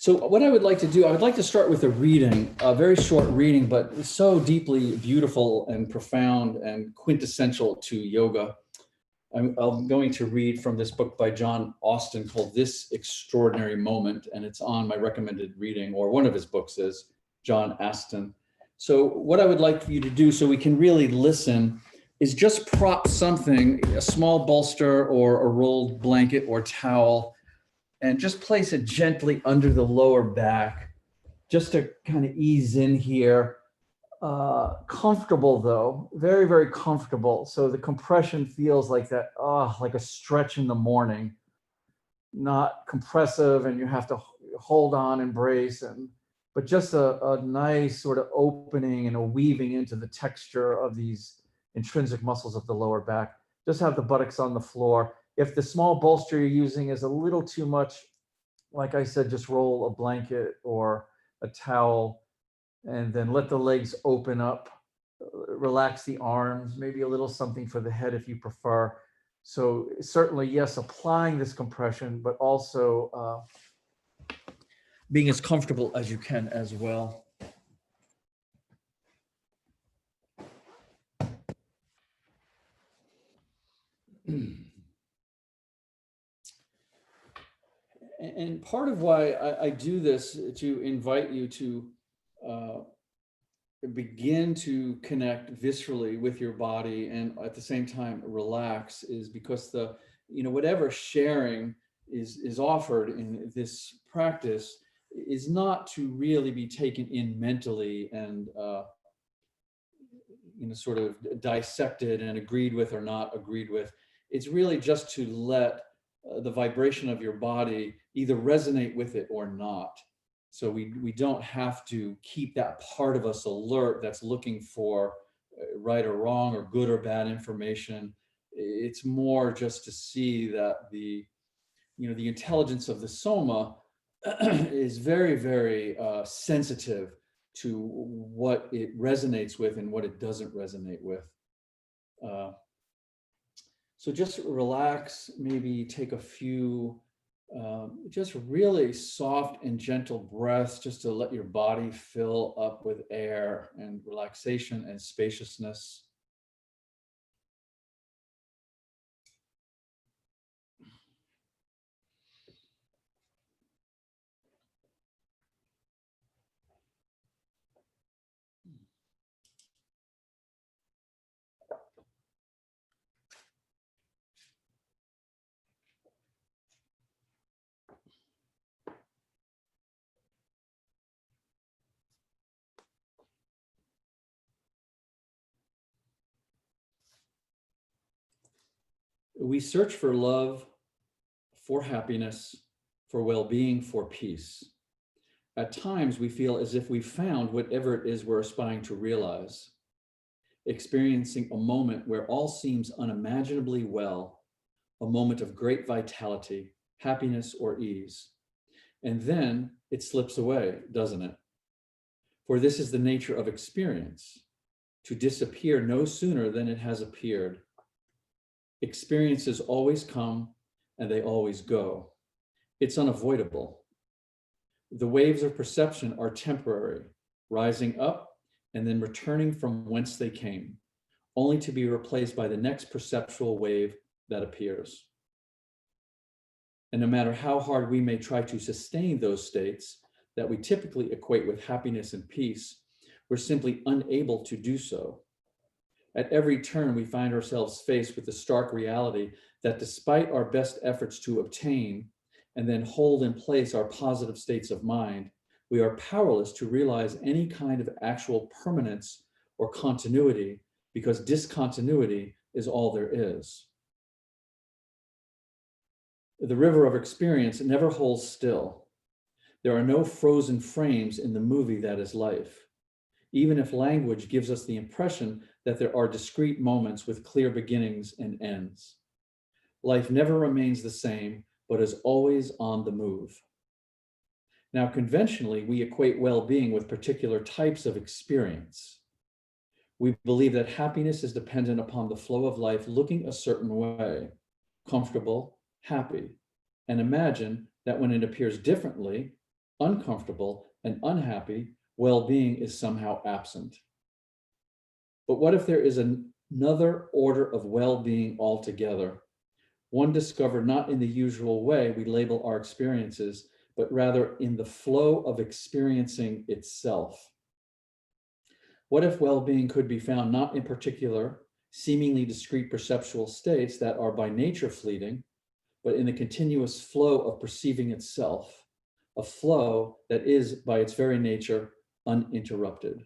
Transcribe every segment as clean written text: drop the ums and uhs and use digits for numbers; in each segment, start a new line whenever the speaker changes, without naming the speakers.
So what I would like to do, I would like to start with a reading, a very short reading, but so deeply beautiful and profound and quintessential to yoga. I'm going to read from this book by John Austin called This Extraordinary Moment, and it's on my recommended reading, or one of his books is John Aston. So what I would like for you to do so we can really listen is just prop something, a small bolster or a rolled blanket or towel, and just place it gently under the lower back, just to kind of ease in here. Comfortable though, very, very comfortable. So the compression feels like that, like a stretch in the morning, not compressive and you have to hold on and brace, but just a nice sort of opening and a weaving into the texture of these intrinsic muscles of the lower back. Just have the buttocks on the floor. If the small bolster you're using is a little too much, like I said, just roll a blanket or a towel and then let the legs open up, relax the arms, maybe a little something for the head if you prefer. So certainly, yes, applying this compression, but also being as comfortable as you can as well. And part of why I do this to invite you to begin to connect viscerally with your body and at the same time relax is because whatever sharing is offered in this practice is not to really be taken in mentally and sort of dissected and agreed with or not agreed with. It's really just to let the vibration of your body either resonate with it or not. So we don't have to keep that part of us alert that's looking for right or wrong or good or bad information. It's more just to see that the intelligence of the soma is very, very sensitive to what it resonates with and what it doesn't resonate with. So just relax, maybe take a few just really soft and gentle breaths just to let your body fill up with air and relaxation and spaciousness. We search for love, for happiness, for well-being, for peace. At times, we feel as if we've found whatever it is we're aspiring to realize, experiencing a moment where all seems unimaginably well, a moment of great vitality, happiness, or ease. And then it slips away, doesn't it? For this is the nature of experience, to disappear no sooner than it has appeared. Experiences always come and they always go. It's unavoidable. The waves of perception are temporary, rising up and then returning from whence they came, only to be replaced by the next perceptual wave that appears. And no matter how hard we may try to sustain those states that we typically equate with happiness and peace, we're simply unable to do so. At every turn, we find ourselves faced with the stark reality that despite our best efforts to obtain and then hold in place our positive states of mind, we are powerless to realize any kind of actual permanence or continuity because discontinuity is all there is. The river of experience never holds still. There are no frozen frames in the movie that is life. Even if language gives us the impression that there are discrete moments with clear beginnings and ends. Life never remains the same, but is always on the move. Now, conventionally, we equate well-being with particular types of experience. We believe that happiness is dependent upon the flow of life looking a certain way, comfortable, happy, and imagine that when it appears differently, uncomfortable, and unhappy, well-being is somehow absent. But what if there is another order of well-being altogether? One discovered not in the usual way we label our experiences, but rather in the flow of experiencing itself. What if well-being could be found not in particular, seemingly discrete perceptual states that are by nature fleeting, but in the continuous flow of perceiving itself, a flow that is by its very nature uninterrupted?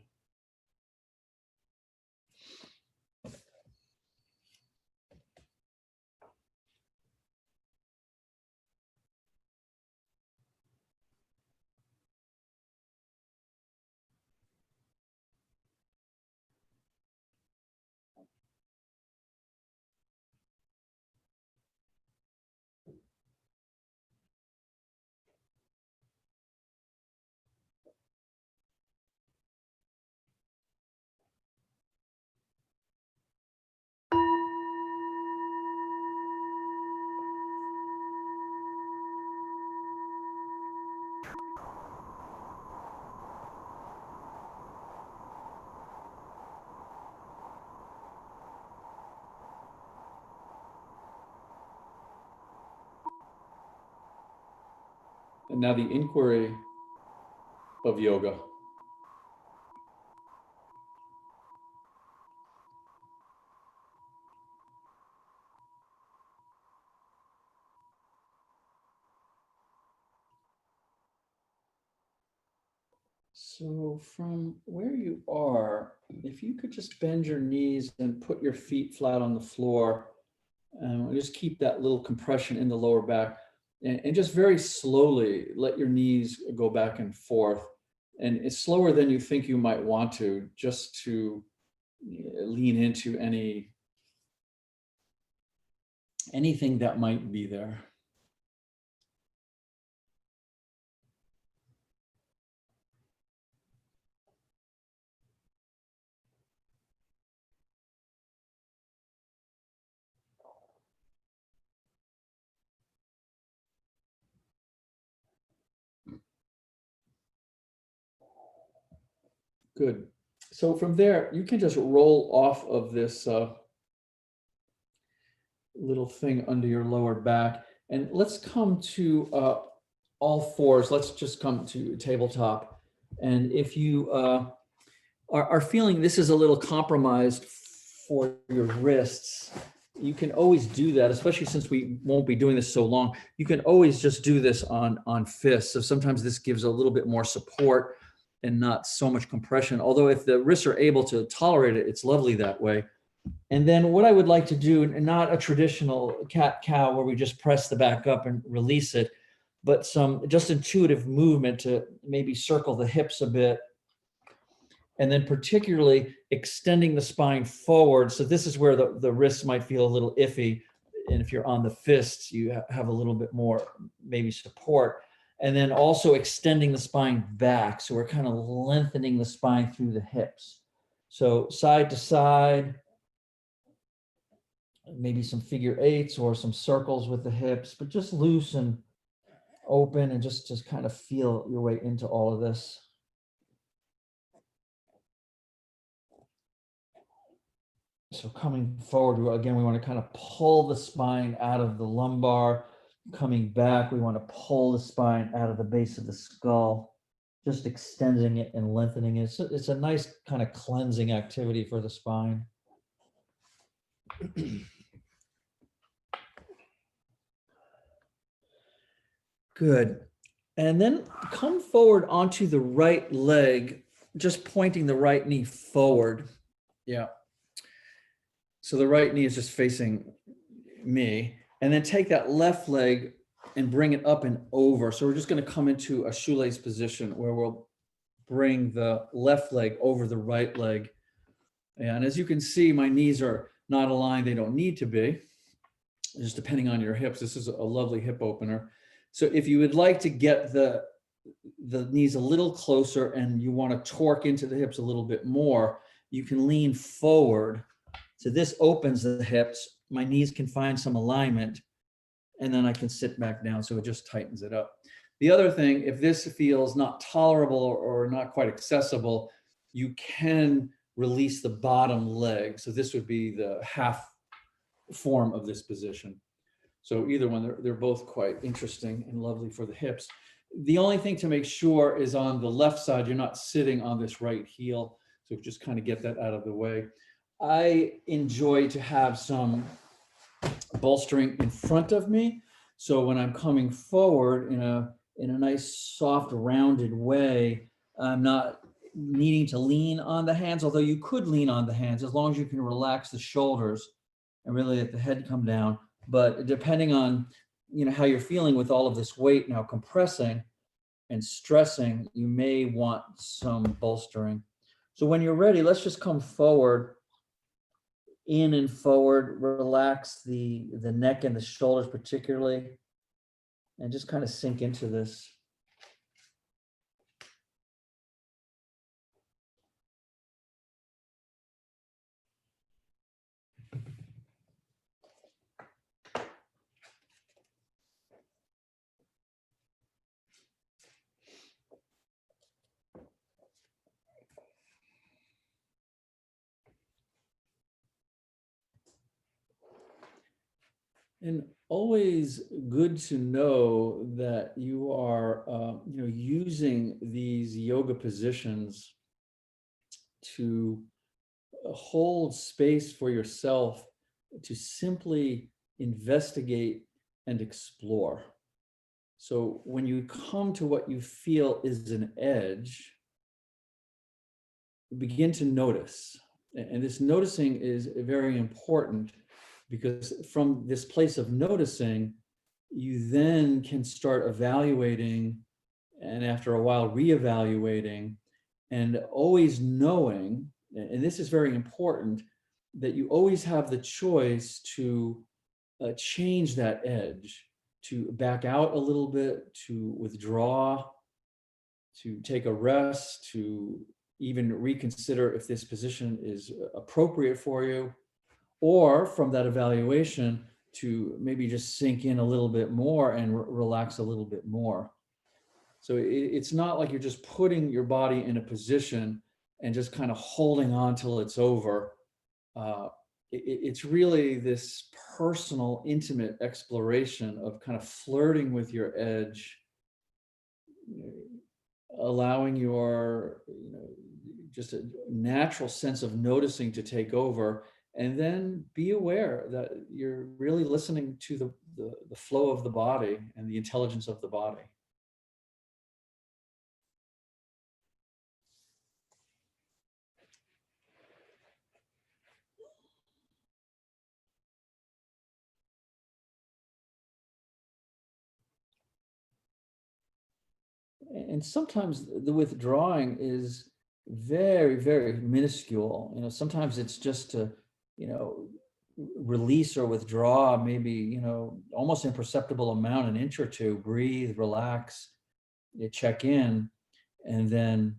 And now the inquiry of yoga. So from where you are, if you could just bend your knees and put your feet flat on the floor, and just keep that little compression in the lower back, and just very slowly let your knees go back and forth. And it's slower than you think you might want to, just to lean into anything that might be there. Good. So from there, you can just roll off of this little thing under your lower back. And let's come to all fours. Let's just come to tabletop. And if you are feeling this is a little compromised for your wrists, you can always do that, especially since we won't be doing this so long. You can always just do this on fists. So sometimes this gives a little bit more support and not so much compression. Although if the wrists are able to tolerate it, it's lovely that way. And then what I would like to do, and not a traditional cat-cow where we just press the back up and release it, but some just intuitive movement to maybe circle the hips a bit. And then particularly extending the spine forward. So this is where the wrists might feel a little iffy. And if you're on the fists, you have a little bit more maybe support. And then also extending the spine back. So we're kind of lengthening the spine through the hips. So side to side, maybe some figure eights or some circles with the hips, but just loose and open, and just kind of feel your way into all of this. So coming forward, again, we want to kind of pull the spine out of the lumbar. Coming back, we want to pull the spine out of the base of the skull, just extending it and lengthening it. It's a nice kind of cleansing activity for the spine. Good. And then come forward onto the right leg, just pointing the right knee forward. Yeah. So the right knee is just facing me. And then take that left leg and bring it up and over. So we're just going to come into a shoelace position where we'll bring the left leg over the right leg. And as you can see, my knees are not aligned. They don't need to be, just depending on your hips. This is a lovely hip opener. So if you would like to get the knees a little closer and you want to torque into the hips a little bit more, you can lean forward. So this opens the hips. My knees can find some alignment, and then I can sit back down. So it just tightens it up. The other thing, if this feels not tolerable or not quite accessible, you can release the bottom leg. So this would be the half form of this position. So either one, they're both quite interesting and lovely for the hips. The only thing to make sure is on the left side, you're not sitting on this right heel. So just kind of get that out of the way. I enjoy to have some bolstering in front of me. So when I'm coming forward in a nice, soft, rounded way, I'm not needing to lean on the hands, although you could lean on the hands as long as you can relax the shoulders and really let the head come down. But depending on, how you're feeling with all of this weight now compressing and stressing, you may want some bolstering. So when you're ready, let's just come forward, in and forward, relax the neck and the shoulders particularly, and just kind of sink into this. And always good to know that you are, using these yoga positions to hold space for yourself to simply investigate and explore. So when you come to what you feel is an edge, begin to notice. And this noticing is very important, because from this place of noticing, you then can start evaluating, and after a while reevaluating, and always knowing, and this is very important, that you always have the choice to change that edge, to back out a little bit, to withdraw, to take a rest, to even reconsider if this position is appropriate for you, or from that evaluation to maybe just sink in a little bit more and relax a little bit more. So it's not like you're just putting your body in a position and just kind of holding on till it's over. It's really this personal, intimate exploration of kind of flirting with your edge, allowing your, just a natural sense of noticing to take over, and then be aware that you're really listening to the flow of the body and the intelligence of the body. And sometimes the withdrawing is very, very minuscule. Sometimes it's just to, release or withdraw, maybe, almost imperceptible amount, an inch or two, breathe, relax, you check in, and then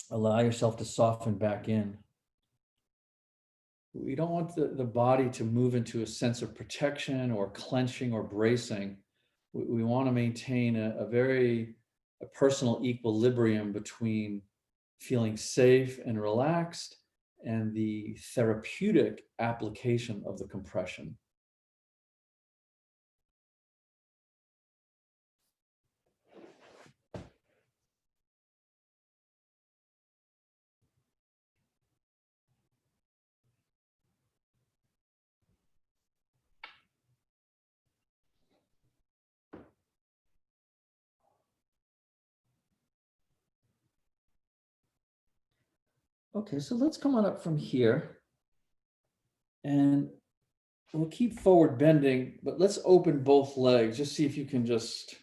allow yourself to soften back in. We don't want the body to move into a sense of protection or clenching or bracing. We want to maintain a very personal equilibrium between feeling safe and relaxed and the therapeutic application of the compression. Okay, so let's come on up from here, and we'll keep forward bending, but let's open both legs. Just see if you can just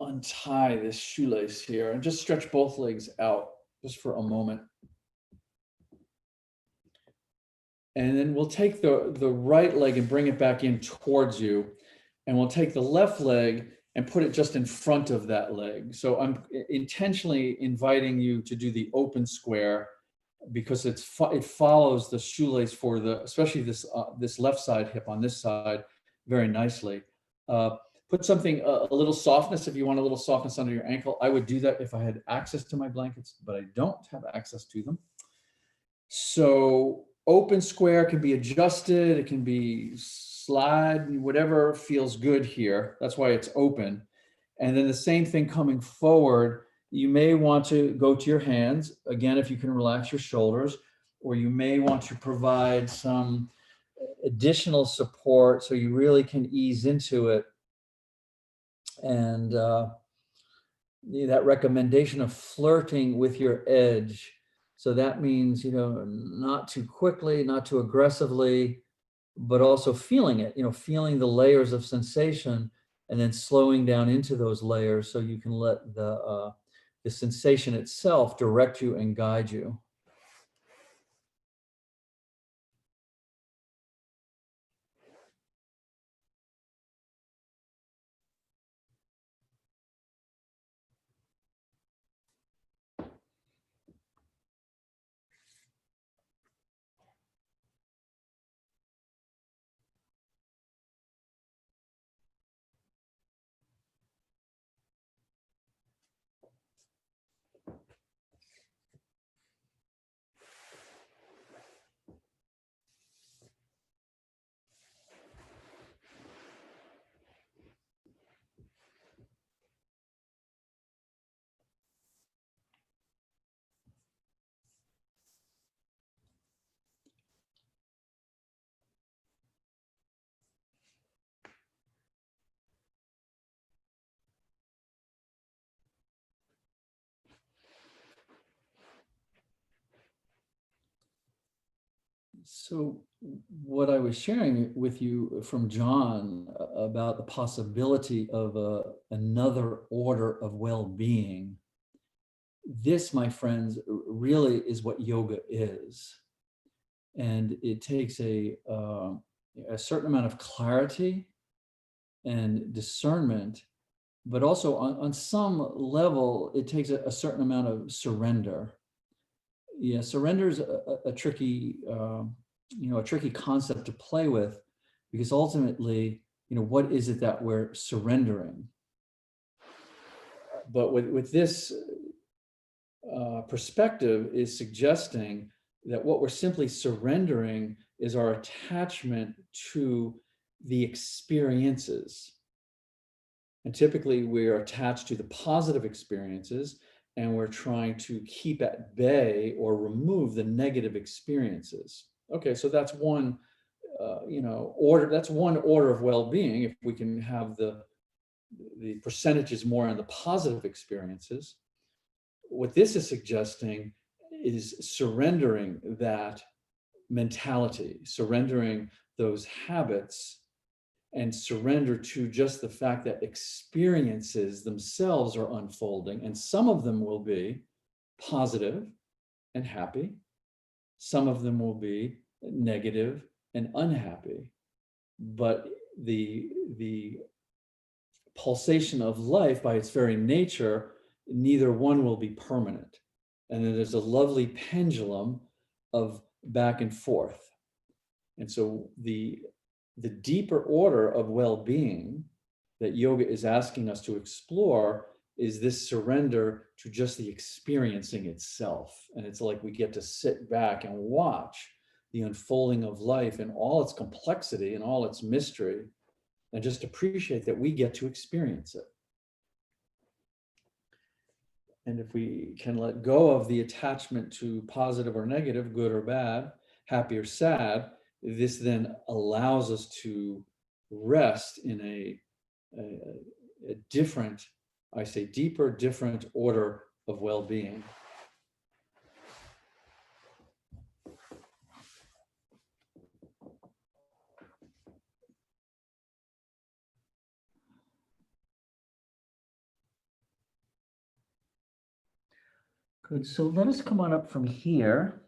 untie this shoelace here, and just stretch both legs out just for a moment. And then we'll take the right leg and bring it back in towards you. And we'll take the left leg and put it just in front of that leg. So I'm intentionally inviting you to do the open square, because it follows the shoelace for especially this left side hip on this side very nicely. Put put something, a little softness, if you want a little softness under your ankle. I would do that if I had access to my blankets, but I don't have access to them. So open square can be adjusted, it can be slide, whatever feels good here. That's why it's open. And then the same thing coming forward, you may want to go to your hands, again, if you can relax your shoulders, or you may want to provide some additional support so you really can ease into it. And that recommendation of flirting with your edge. So that means, not too quickly, not too aggressively, but also feeling it, feeling the layers of sensation and then slowing down into those layers so you can let the sensation itself direct you and guide you. So what I was sharing with you from John about the possibility of another order of well-being, this, my friends, really is what yoga is. And it takes a certain amount of clarity and discernment, but also on some level, it takes a certain amount of surrender. Yeah, surrender is a tricky, a tricky concept to play with, because ultimately, what is it that we're surrendering? But with this perspective is suggesting that what we're simply surrendering is our attachment to the experiences. And typically we're attached to the positive experiences, and we're trying to keep at bay or remove the negative experiences. Okay, so that's one, order. That's one order of well-being. If we can have the percentages more on the positive experiences, what this is suggesting is surrendering that mentality, surrendering those habits, and surrender to just the fact that experiences themselves are unfolding, and some of them will be positive and happy, some of them will be negative and unhappy, but the pulsation of life by its very nature, neither one will be permanent. And then there's a lovely pendulum of back and forth. And so the deeper order of well-being that yoga is asking us to explore is this surrender to just the experiencing itself. And it's like we get to sit back and watch the unfolding of life in all its complexity and all its mystery, and just appreciate that we get to experience it. And if we can let go of the attachment to positive or negative, good or bad, happy or sad, this then allows us to rest in a different, I say deeper, different order of well-being. Good, so let us come on up from here.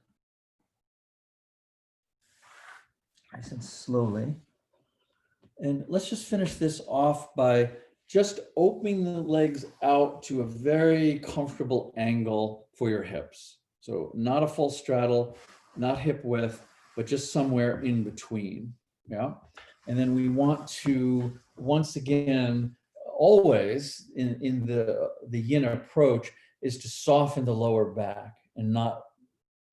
Nice and slowly. And let's just finish this off by just opening the legs out to a very comfortable angle for your hips. So not a full straddle, not hip width, but just somewhere in between. Yeah. And then we want to, once again, always in the yin approach is to soften the lower back and not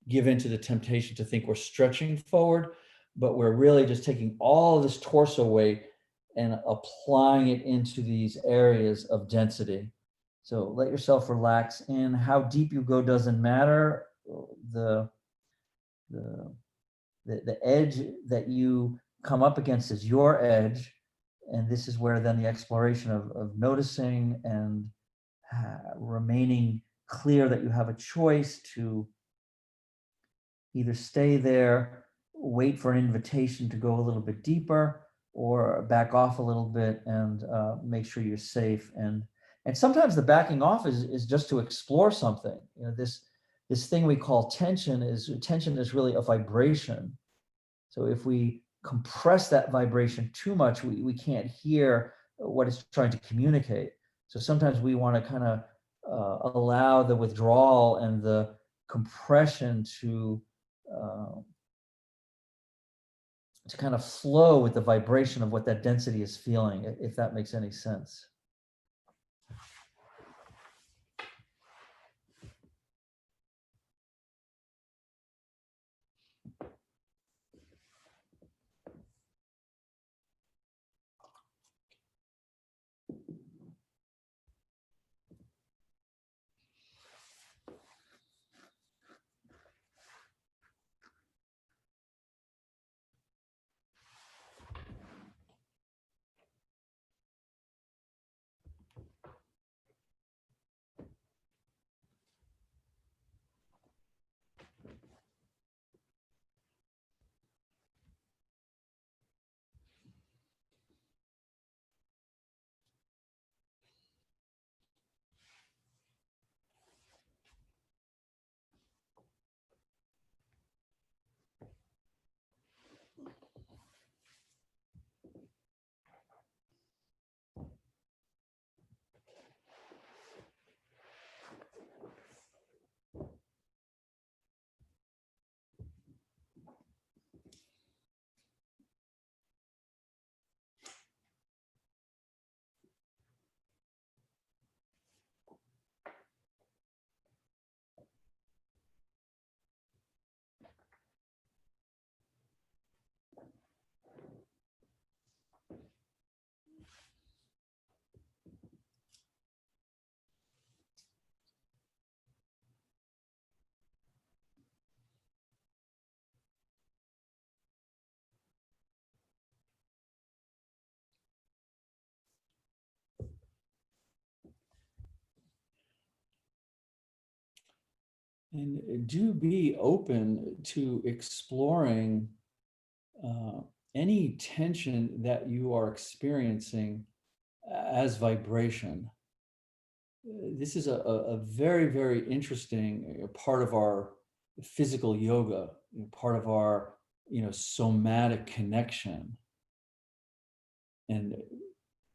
give in to the temptation to think we're stretching forward, but we're really just taking all of this torso weight and applying it into these areas of density. So let yourself relax in. How deep you go doesn't matter. The edge that you come up against is your edge. And this is where then the exploration of noticing and remaining clear that you have a choice to either stay there, wait for an invitation to go a little bit deeper, or back off a little bit and make sure you're safe. And sometimes the backing off is just to explore something. You know, this thing we call tension is really a vibration. So if we compress that vibration too much, we can't hear what it's trying to communicate. So sometimes we want to kind of allow the withdrawal and the compression to kind of flow with the vibration of what that density is feeling, if that makes any sense. And do be open to exploring any tension that you are experiencing as vibration. This is a very, very interesting part of our physical yoga, part of our somatic connection. And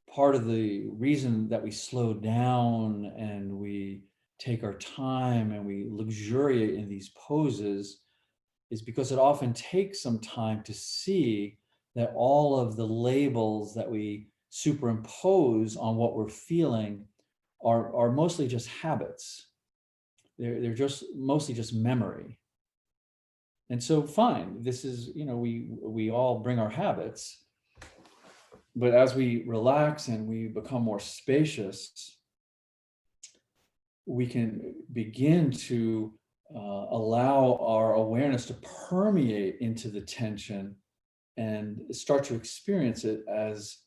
part of the reason that we slow down and we take our time and we luxuriate in these poses is because it often takes some time to see that all of the labels that we superimpose on what we're feeling are mostly just habits. They're just mostly just memory. And so fine, this is, we all bring our habits, but as we relax and we become more spacious, we can begin to allow our awareness to permeate into the tension and start to experience it as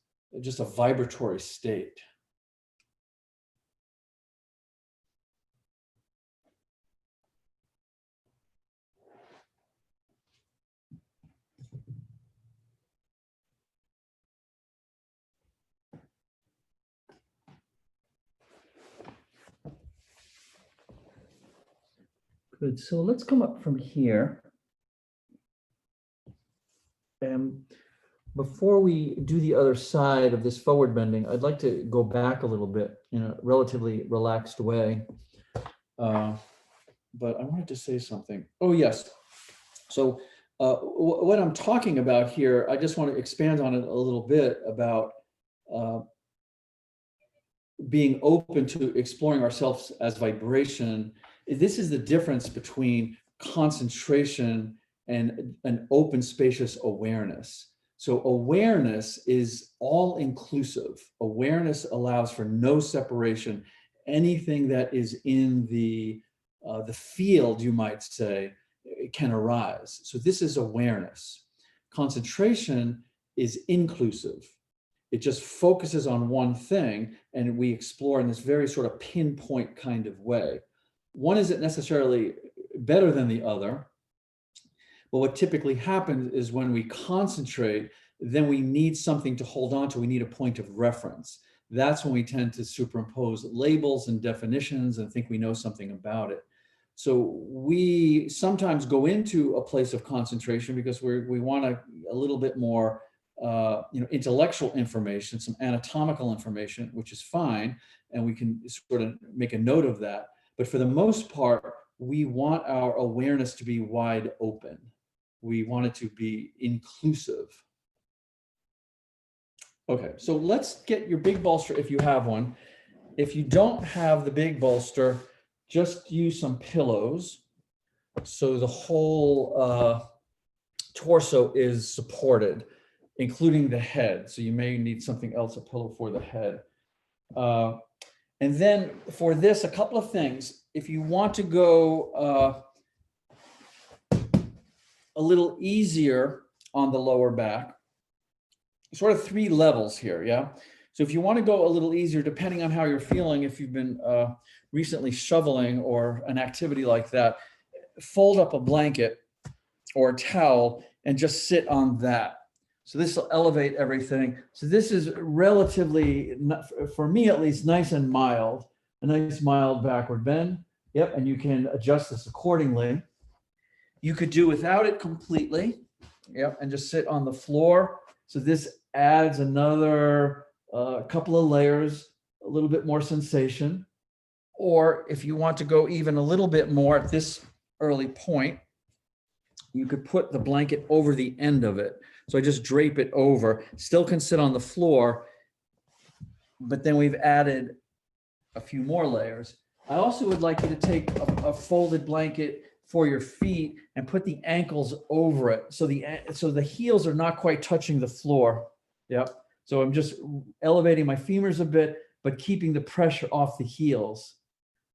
just a vibratory state. Good. So let's come up from here. And before we do the other side of this forward bending, I'd like to go back a little bit in a relatively relaxed way. But I wanted to say something. Oh, yes. So what I'm talking about here, I just want to expand on it a little bit about being open to exploring ourselves as vibration. This is the difference between concentration and an open, spacious awareness. So awareness is all inclusive. Awareness allows for no separation. Anything that is in the field, you might say, can arise. So this is awareness. Concentration is inclusive. It just focuses on one thing, and we explore in this very sort of pinpoint kind of way. One isn't necessarily better than the other, but what typically happens is when we concentrate, then we need something to hold on to. We need a point of reference. That's when we tend to superimpose labels and definitions and think we know something about it. So we sometimes go into a place of concentration because we want a little bit more intellectual information, some anatomical information, which is fine, and we can sort of make a note of that. But for the most part, we want our awareness to be wide open. We want it to be inclusive. Okay, so let's get your big bolster if you have one. If you don't have the big bolster, just use some pillows so the whole torso is supported, including the head. So you may need something else, a pillow for the head. And then for this, a couple of things. If you want to go a little easier on the lower back, sort of 3 levels here, yeah? So if you want to go a little easier, depending on how you're feeling, if you've been recently shoveling or an activity like that, fold up a blanket or a towel and just sit on that. So this will elevate everything. So this is relatively, for me at least, nice and mild, a nice mild backward bend. Yep, and you can adjust this accordingly. You could do without it completely. Yep, and just sit on the floor. So this adds another couple of layers, a little bit more sensation. Or if you want to go even a little bit more at this early point, you could put the blanket over the end of it. So I just drape it over, still can sit on the floor, but then we've added a few more layers. I also would like you to take a folded blanket for your feet and put the ankles over it. So the heels are not quite touching the floor. Yep. So I'm just elevating my femurs a bit, but keeping the pressure off the heels.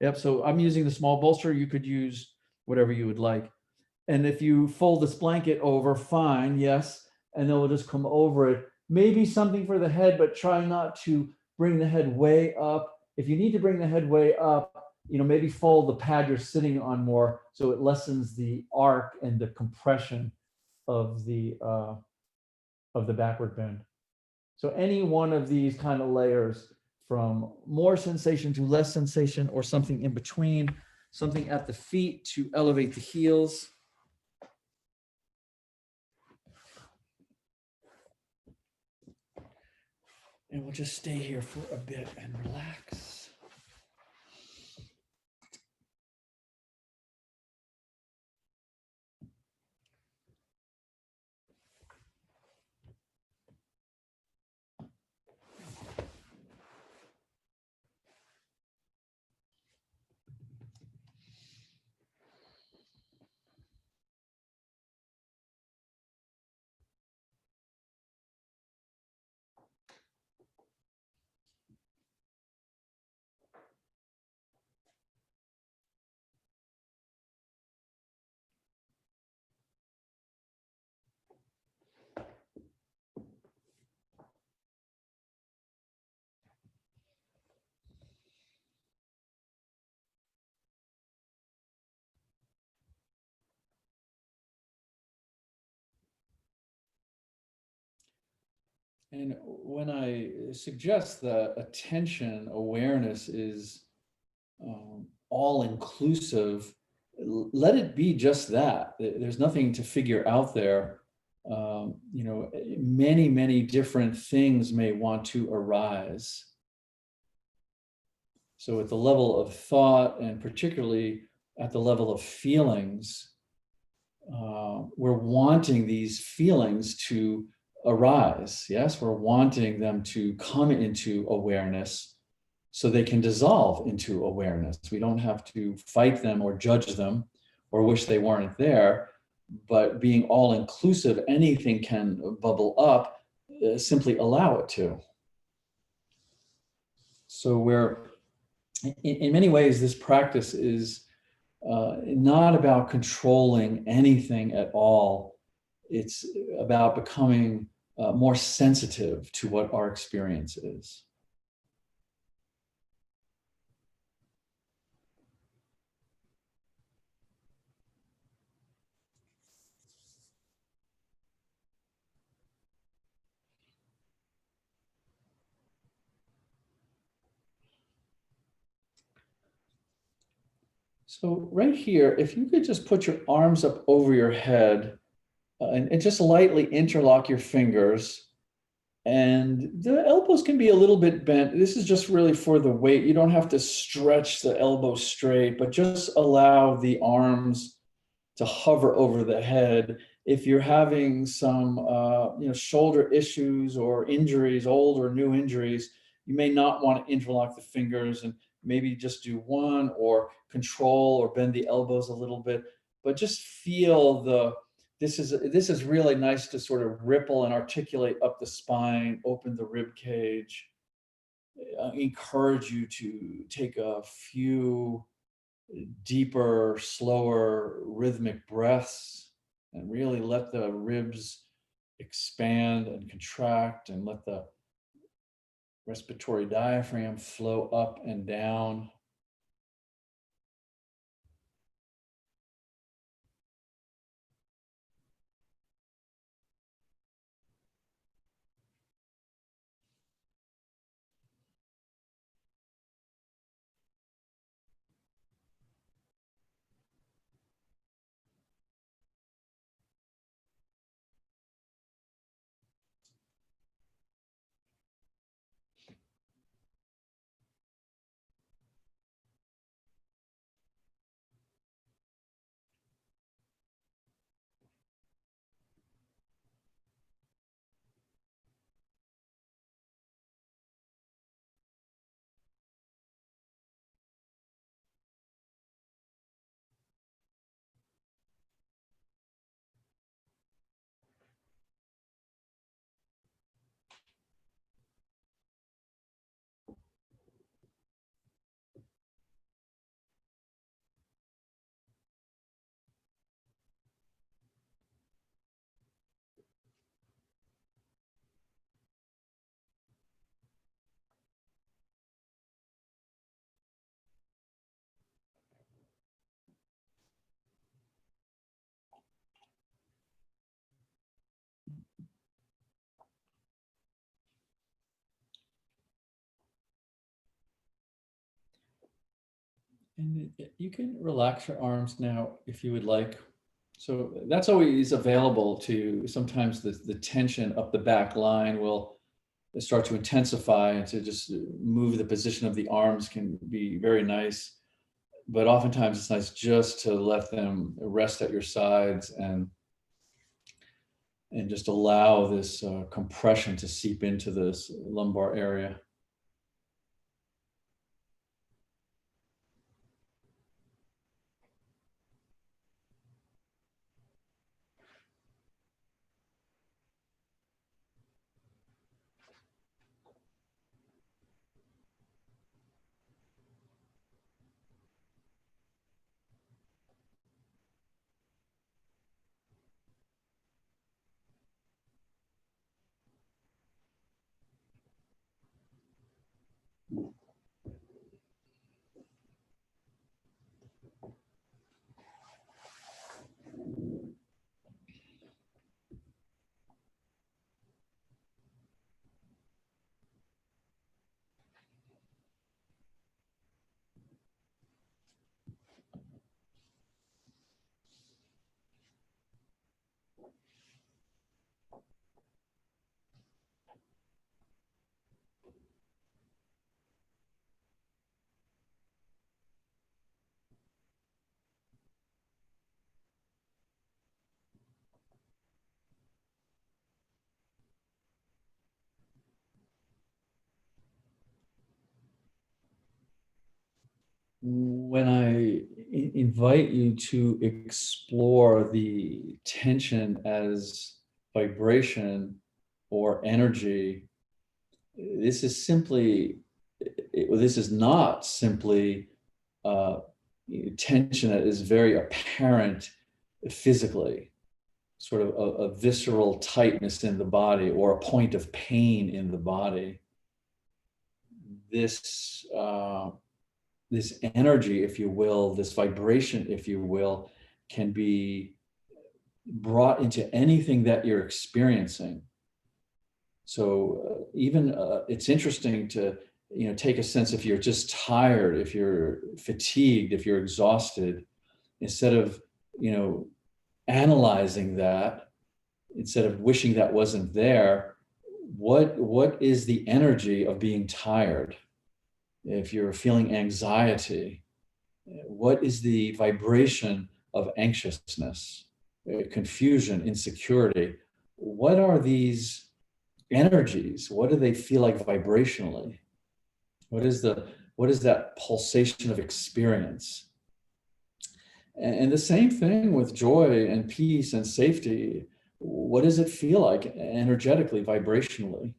Yep. So I'm using the small bolster. You could use whatever you would like. And if you fold this blanket over, fine, yes. And then we'll just come over it. Maybe something for the head, but try not to bring the head way up. If you need to bring the head way up, maybe fold the pad you're sitting on more so it lessens the arc and the compression of the backward bend. So any one of these kind of layers, from more sensation to less sensation, or something in between, something at the feet to elevate the heels. And we'll just stay here for a bit and relax. And when I suggest that attention awareness is all inclusive, let it be just that. There's nothing to figure out there. Many, many different things may want to arise. So at the level of thought, and particularly at the level of feelings, we're wanting these feelings to arise. Yes, we're wanting them to come into awareness so they can dissolve into awareness. We don't have to fight them or judge them or wish they weren't there, but being all inclusive, anything can bubble up, simply allow it to. So in many ways, this practice is not about controlling anything at all. It's about becoming more sensitive to what our experience is. So right here, if you could just put your arms up over your head and just lightly interlock your fingers, and the elbows can be a little bit bent. This is just really for the weight. You don't have to stretch the elbow straight, but just allow the arms to hover over the head. If you're having some shoulder issues or injuries, old or new injuries, you may not want to interlock the fingers and maybe just do one, or control or bend the elbows a little bit, but just feel this is really nice to sort of ripple and articulate up the spine, open the rib cage. Encourage you to take a few deeper, slower, rhythmic breaths and really let the ribs expand and contract, and let the respiratory diaphragm flow up and down. And you can relax your arms now if you would like. So that's always available to, sometimes the tension up the back line will start to intensify, and to just move the position of the arms can be very nice. But oftentimes it's nice just to let them rest at your sides, and just allow this compression to seep into this lumbar area. when I invite you to explore the tension as vibration or energy, this is not simply uh, tension that is very apparent physically, sort of a visceral tightness in the body or a point of pain in the body. This energy, if you will, this vibration, if you will, can be brought into anything that you're experiencing. So even it's interesting to take a sense if you're just tired, if you're fatigued, if you're exhausted, instead of analyzing that, instead of wishing that wasn't there, what is the energy of being tired? If you're feeling anxiety, what is the vibration of anxiousness, confusion, insecurity? What are these energies? What do they feel like vibrationally? What is that pulsation of experience? And the same thing with joy and peace and safety. What does it feel like energetically, vibrationally?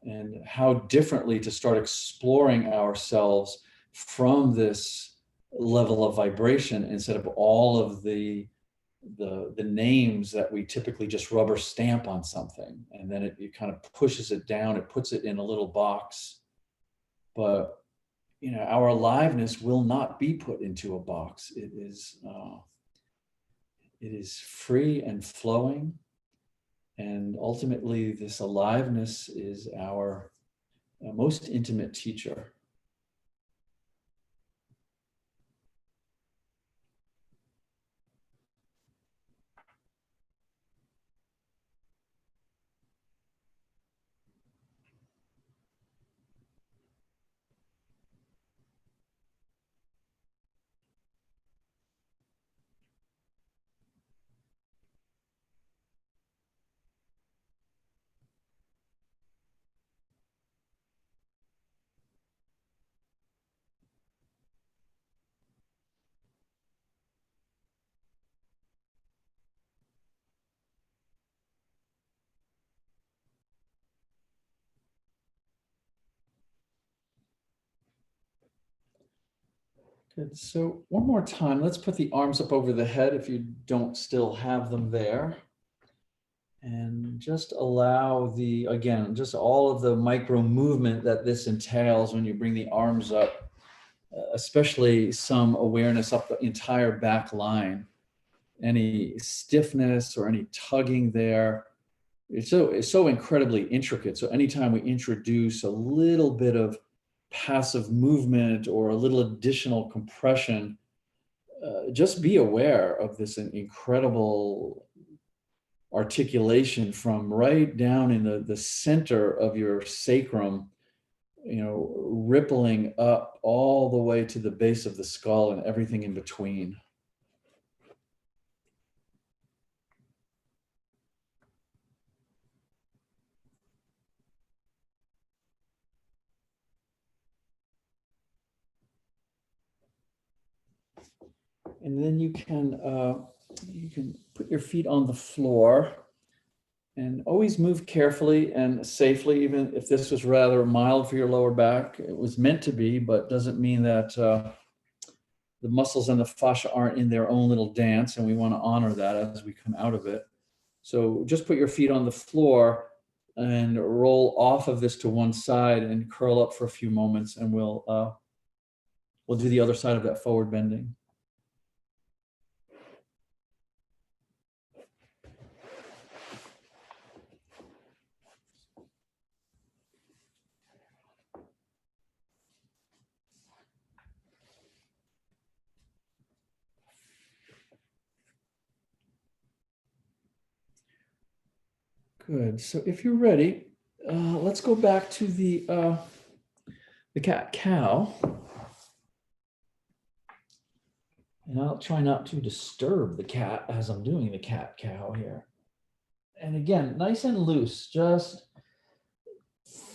And how differently to start exploring ourselves from this level of vibration instead of all of the names that we typically just rubber stamp on something, and then it kind of pushes it down, it puts it in a little box. But our aliveness will not be put into a box. It is free and flowing. And ultimately, this aliveness is our most intimate teacher. Good. So one more time, let's put the arms up over the head if you don't still have them there. And just allow just all of the micro movement that this entails when you bring the arms up, especially some awareness up the entire back line. Any stiffness or any tugging there. It's so incredibly intricate. So anytime we introduce a little bit of passive movement or a little additional compression, just be aware of this incredible articulation from right down in the center of your sacrum, rippling up all the way to the base of the skull and everything in between. And then you can put your feet on the floor and always move carefully and safely, even if this was rather mild for your lower back. It was meant to be, but doesn't mean that the muscles and the fascia aren't in their own little dance, and we want to honor that as we come out of it. So just put your feet on the floor and roll off of this to one side and curl up for a few moments, and we'll do the other side of that forward bending. Good. So if you're ready, let's go back to the cat-cow. And I'll try not to disturb the cat as I'm doing the cat-cow here. And again, nice and loose. Just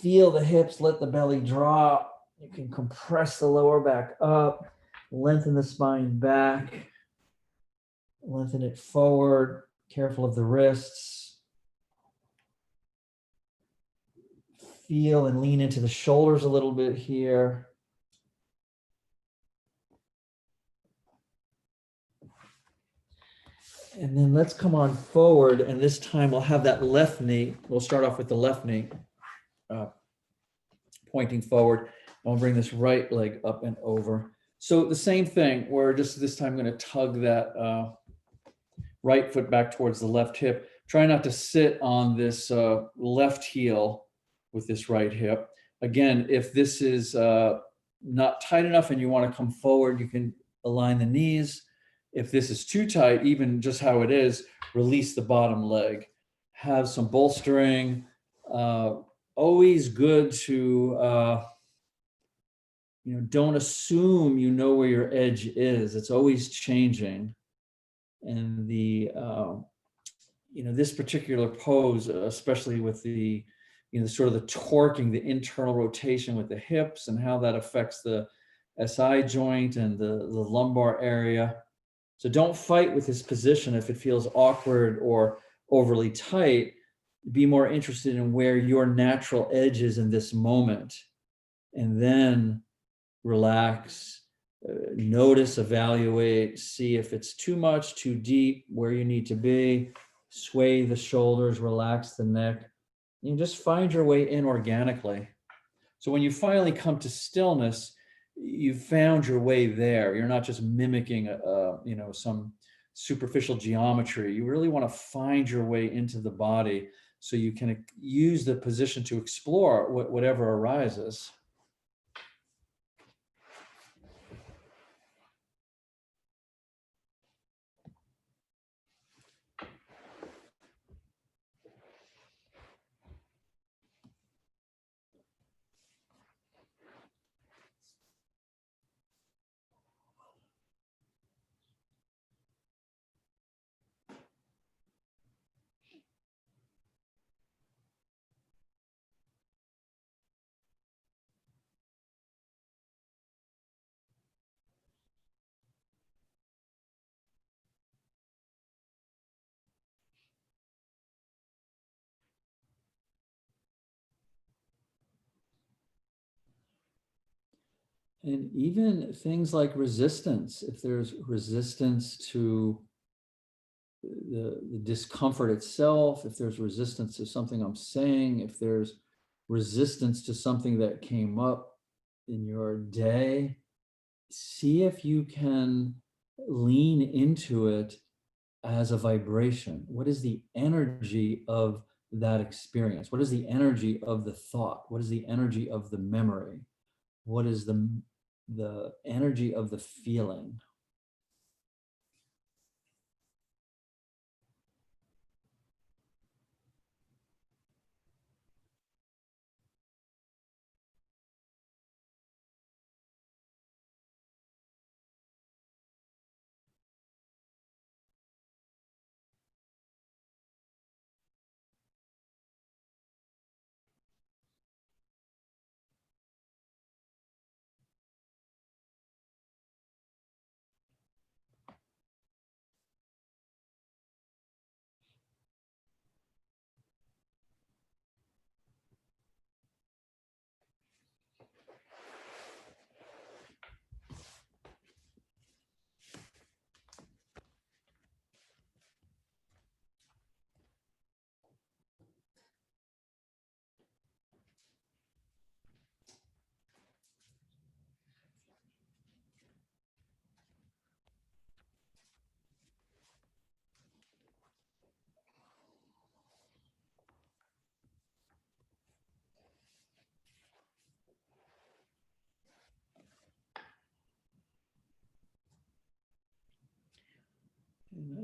feel the hips, let the belly drop. You can compress the lower back up, lengthen the spine back, lengthen it forward, careful of the wrists. Feel and lean into the shoulders a little bit here. And then let's come on forward, and this time we'll have that left knee. We'll start off with the left knee pointing forward. I'll bring this right leg up and over. So the same thing, we're just this time going to tug that right foot back towards the left hip. Try not to sit on this left heel with this right hip. Again, if this is not tight enough and you want to come forward, you can align the knees. If this is too tight, even just how it is, release the bottom leg. Have some bolstering. Always good to, don't assume you know where your edge is. It's always changing. And this particular pose, especially with the, sort of the torquing, the internal rotation with the hips and how that affects the SI joint and the lumbar area. So don't fight with this position if it feels awkward or overly tight. Be more interested in where your natural edge is in this moment. And then relax, notice, evaluate, see if it's too much, too deep, where you need to be. Sway the shoulders, relax the neck. You just find your way in organically. So when you finally come to stillness, you've found your way there. You're not just mimicking, some superficial geometry. You really want to find your way into the body so you can use the position to explore whatever arises. And even things like resistance, if there's resistance to the discomfort itself, if there's resistance to something I'm saying, if there's resistance to something that came up in your day, see if you can lean into it as a vibration. What is the energy of that experience? What is the energy of the thought? What is the energy of the memory? What is the energy of the feeling?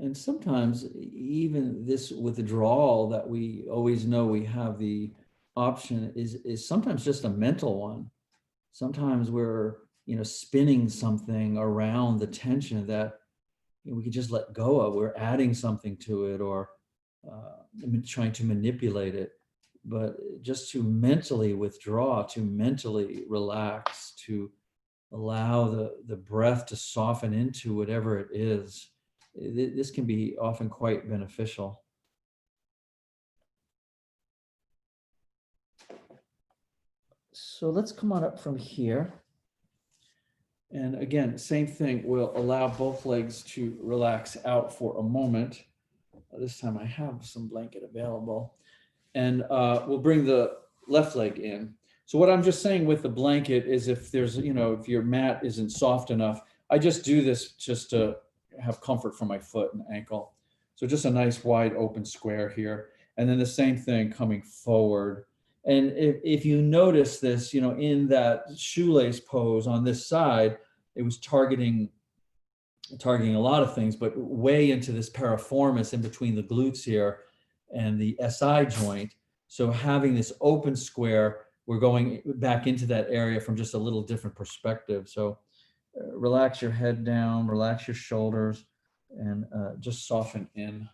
And sometimes even this withdrawal that we always know we have the option is sometimes just a mental one. Sometimes we're, spinning something around the tension that we could just let go of. We're adding something to it or trying to manipulate it. but just to mentally withdraw, to mentally relax, to allow the breath to soften into whatever it is. This can be often quite beneficial. So let's come on up from here. And again, same thing, we'll allow both legs to relax out for a moment. This time I have some blanket available. And we'll bring the left leg in. So what I'm just saying with the blanket is if there's, if your mat isn't soft enough, I just do this just to have comfort for my foot and ankle. So just a nice wide open square here. And then the same thing coming forward. And if you notice this, in that shoelace pose on this side, it was targeting a lot of things, but way into this piriformis in between the glutes here and the SI joint. So having this open square, we're going back into that area from just a little different perspective. So relax your head down, relax your shoulders, and just soften in.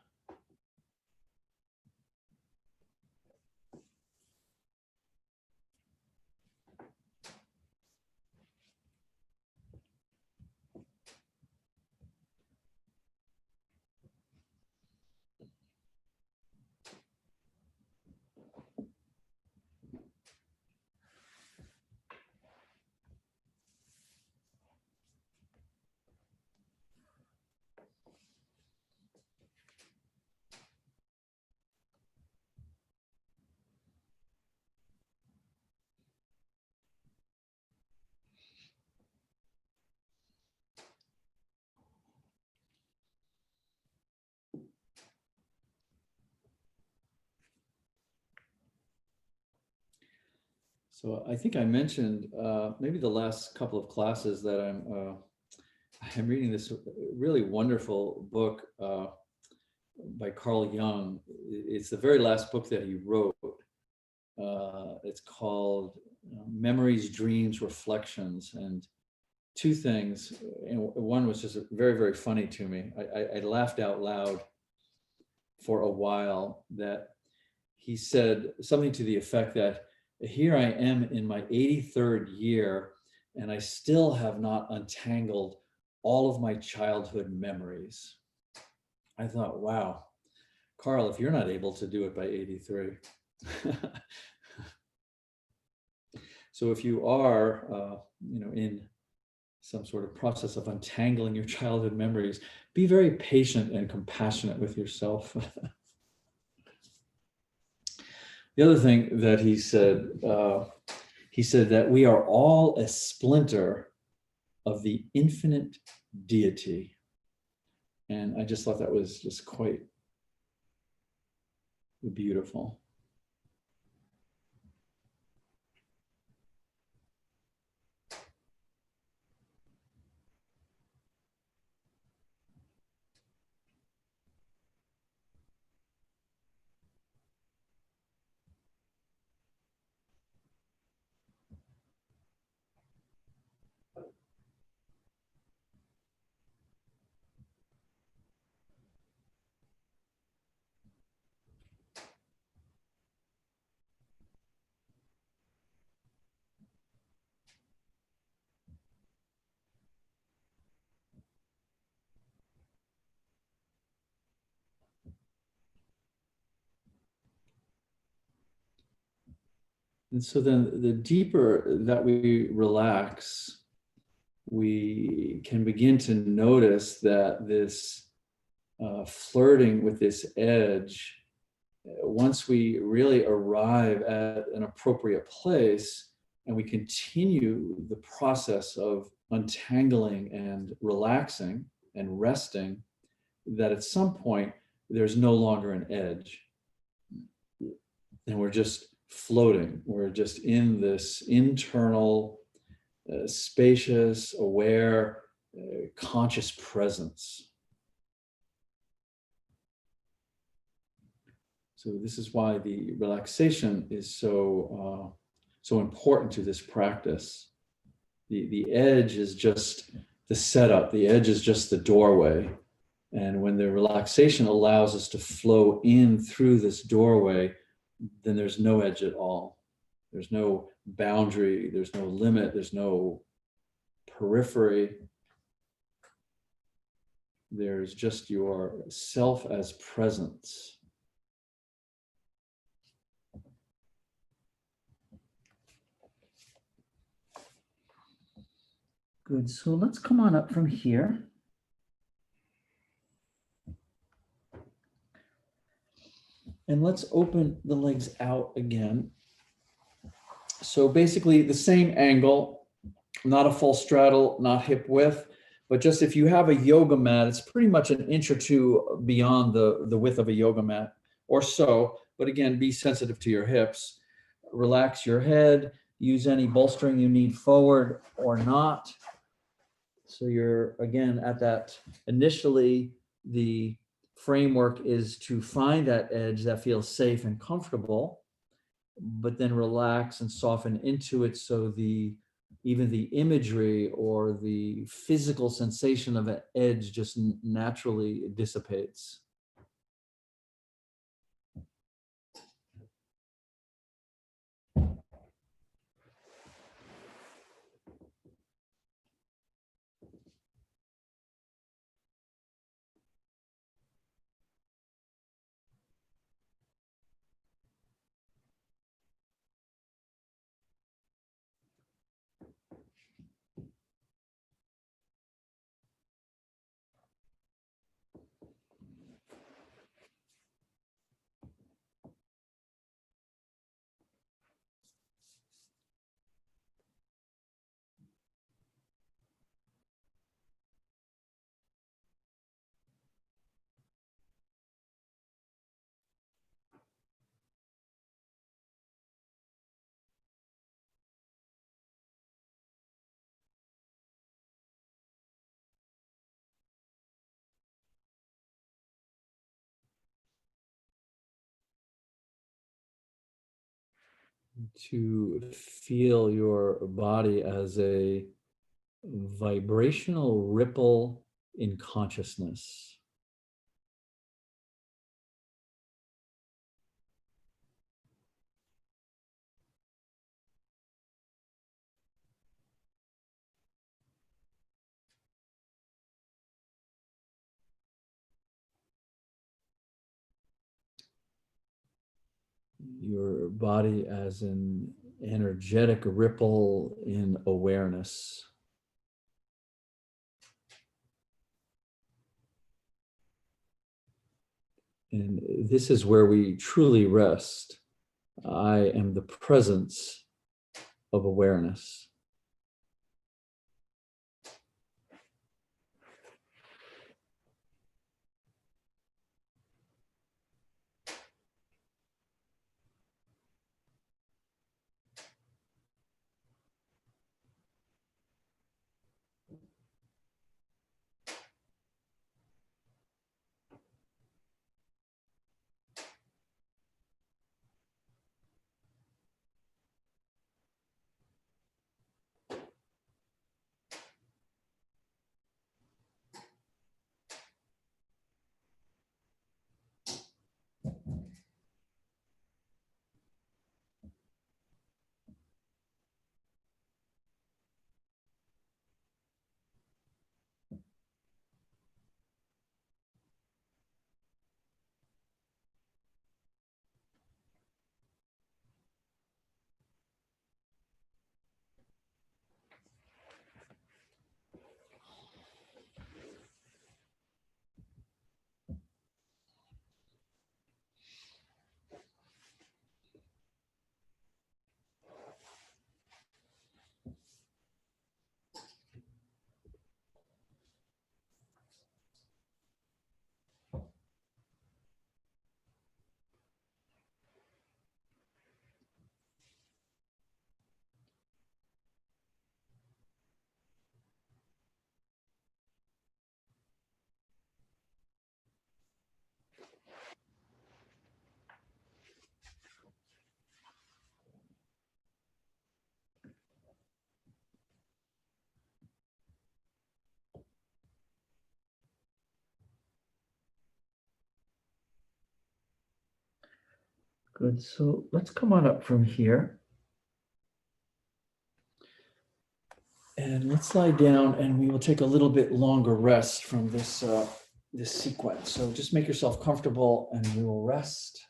So I think I mentioned maybe the last couple of classes that I'm reading this really wonderful book by Carl Jung. It's the very last book that he wrote. It's called Memories, Dreams, Reflections. And two things. One was just very, very funny to me. I laughed out loud for a while that he said something to the effect that here I am in my 83rd year and I still have not untangled all of my childhood memories. I thought, wow, Carl, if you're not able to do it by 83. So if you are, in some sort of process of untangling your childhood memories, be very patient and compassionate with yourself. The other thing that he said that we are all a splinter of the infinite deity. And I just thought that was just quite beautiful. And so then the deeper that we relax, we can begin to notice that this flirting with this edge, once we really arrive at an appropriate place and we continue the process of untangling and relaxing and resting, that at some point there's no longer an edge. And we're just floating. We're just in this internal, spacious, aware, conscious presence. So this is why the relaxation is so important to this practice. The edge is just the setup. The edge is just the doorway. And when the relaxation allows us to flow in through this doorway, then there's no edge at all. There's no boundary, there's no limit, there's no periphery. There's just your self as presence. Good, so let's come on up from here. And let's open the legs out again. So basically the same angle, not a full straddle, not hip width, but just if you have a yoga mat, it's pretty much an inch or two beyond the width of a yoga mat or so. But again, be sensitive to your hips. Relax your head, use any bolstering you need forward or not. So you're, again, at that, initially, the framework is to find that edge that feels safe and comfortable, but then relax and soften into it so even the imagery or the physical sensation of an edge just naturally dissipates. To feel your body as a vibrational ripple in consciousness. Your body as an energetic ripple in awareness. And this is where we truly rest. I am the presence of awareness. Good. So let's come on up from here. And let's lie down and we will take a little bit longer rest from this sequence. So just make yourself comfortable and we will rest.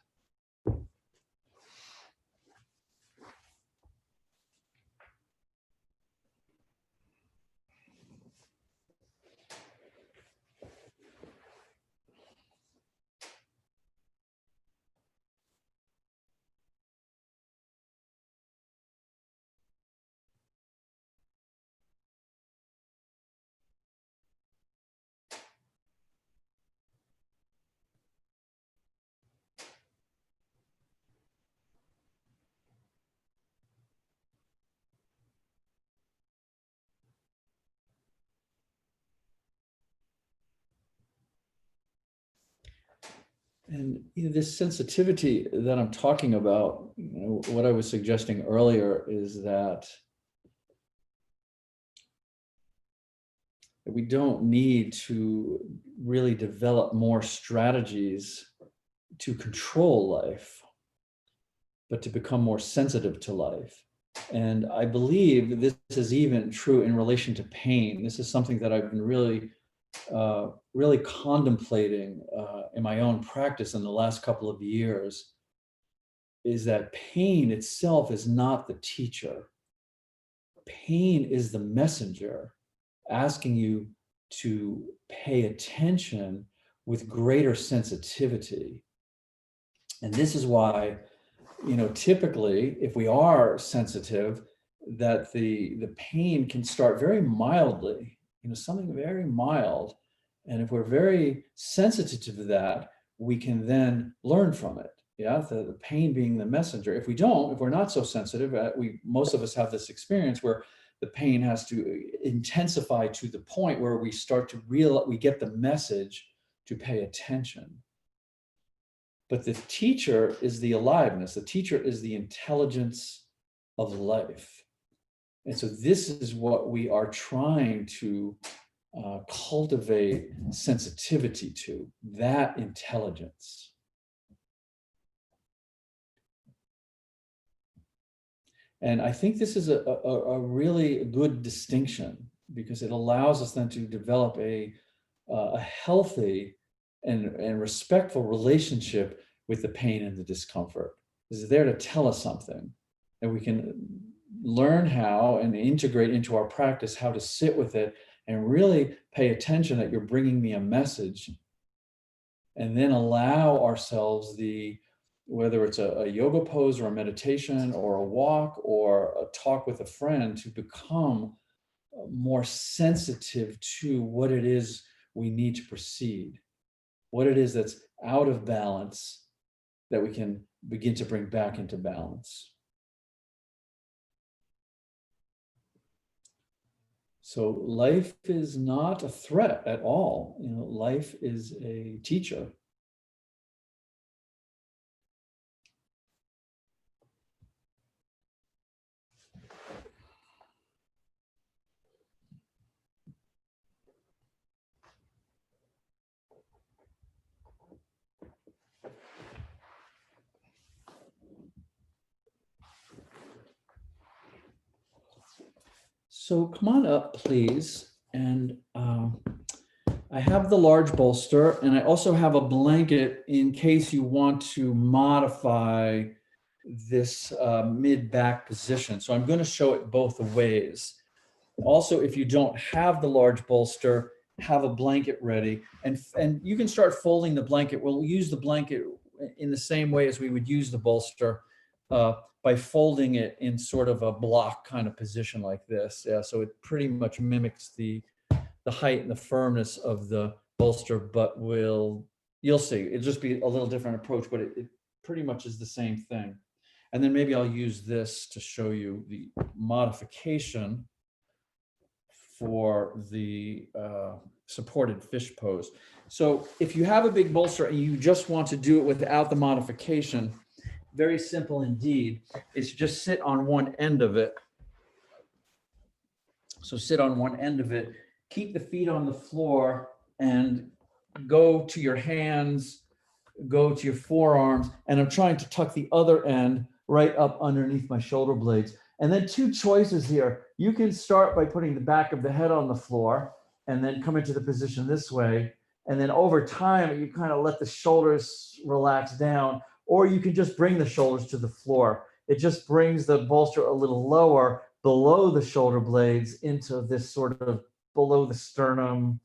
And this sensitivity that I'm talking about, what I was suggesting earlier is that we don't need to really develop more strategies to control life, but to become more sensitive to life. And I believe this is even true in relation to pain. This is something that I've been really contemplating in my own practice in the last couple of years, is that pain itself is not the teacher. Pain is the messenger asking you to pay attention with greater sensitivity. And this is why, typically, if we are sensitive, that the pain can start very mildly, something very mild. And if we're very sensitive to that, we can then learn from it. Yeah, the pain being the messenger. If we're not so sensitive, most of us have this experience where the pain has to intensify to the point where we start to realize, we get the message to pay attention. But the teacher is the aliveness. The teacher is the intelligence of life. And so this is what we are trying to cultivate sensitivity to, that intelligence. And I think this is a really good distinction, because it allows us then to develop a healthy and respectful relationship with the pain and the discomfort. This is there to tell us something, and we can learn how and integrate into our practice how to sit with it and really pay attention that you're bringing me a message, and then allow ourselves whether it's a yoga pose or a meditation or a walk or a talk with a friend, to become more sensitive to what it is we need to proceed, what it is that's out of balance that we can begin to bring back into balance. So life is not a threat at all. Life is a teacher. So come on up, please. And I have the large bolster, and I also have a blanket in case you want to modify this mid-back position. So I'm going to show it both ways. Also, if you don't have the large bolster, have a blanket ready, and you can start folding the blanket. We'll use the blanket in the same way as we would use the bolster, by folding it in sort of a block kind of position like this. Yeah, so it pretty much mimics the height and the firmness of the bolster, but you'll see, it'll just be a little different approach, but it pretty much is the same thing. And then maybe I'll use this to show you the modification for the supported fish pose. So if you have a big bolster and you just want to do it without the modification, very simple indeed, is just sit on one end of it. So sit on one end of it, keep the feet on the floor, and go to your hands go to your forearms, and I'm trying to tuck the other end right up underneath my shoulder blades. And then two choices here. You can start by putting the back of the head on the floor and then come into the position this way. And then over time, you kind of let the shoulders relax down, or you can just bring the shoulders to the floor. It just brings the bolster a little lower below the shoulder blades into this sort of below the sternum,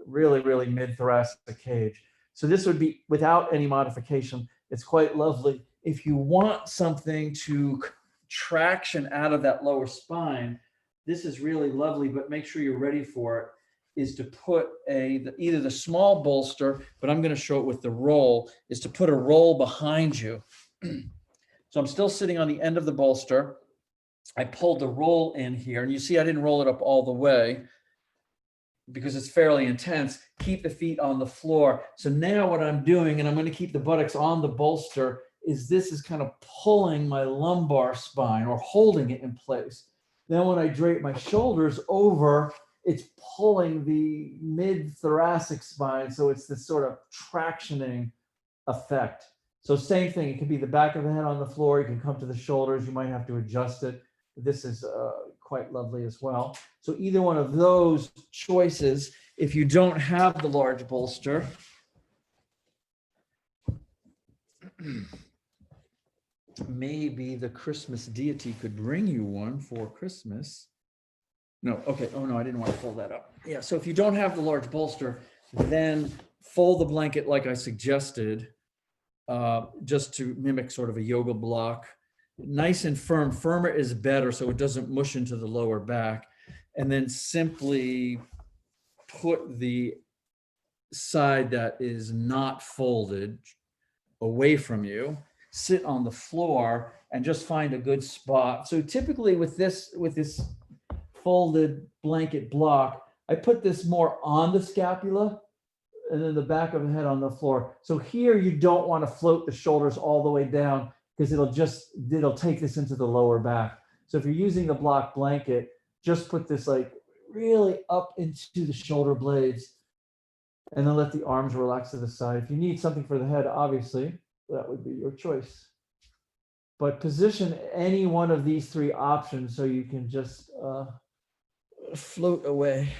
really, really mid-thoracic cage. So this would be without any modification. It's quite lovely. If you want something to traction out of that lower spine, this is really lovely, but make sure you're ready for it, is to put either the small bolster, but I'm going to show it with the roll, is to put a roll behind you. So I'm still sitting on the end of the bolster. I pulled the roll in here, and you see I didn't roll it up all the way because it's fairly intense. Keep the feet on the floor. So now what I'm doing, and I'm going to keep the buttocks on the bolster, is this is kind of pulling my lumbar spine or holding it in place. Then when I drape my shoulders over, it's pulling the mid-thoracic spine. So it's this sort of tractioning effect. So same thing, it could be the back of the head on the floor. You can come to the shoulders. You might have to adjust it. This is quite lovely as well. So either one of those choices, if you don't have the large bolster, maybe the Christmas deity could bring you one for Christmas. No, okay. Oh no, I didn't want to fold that up. Yeah, so if you don't have the large bolster, then fold the blanket like I suggested, just to mimic sort of a yoga block. Nice and firm. Firmer is better so it doesn't mush into the lower back. And then simply put the side that is not folded away from you, sit on the floor, and just find a good spot. So typically with this folded blanket block, I put this more on the scapula and then the back of the head on the floor. So here you don't want to float the shoulders all the way down because it'll take this into the lower back. So if you're using the block blanket, just put this like really up into the shoulder blades and then let the arms relax to the side. If you need something for the head, obviously, that would be your choice. But position any one of these three options so you can just float away.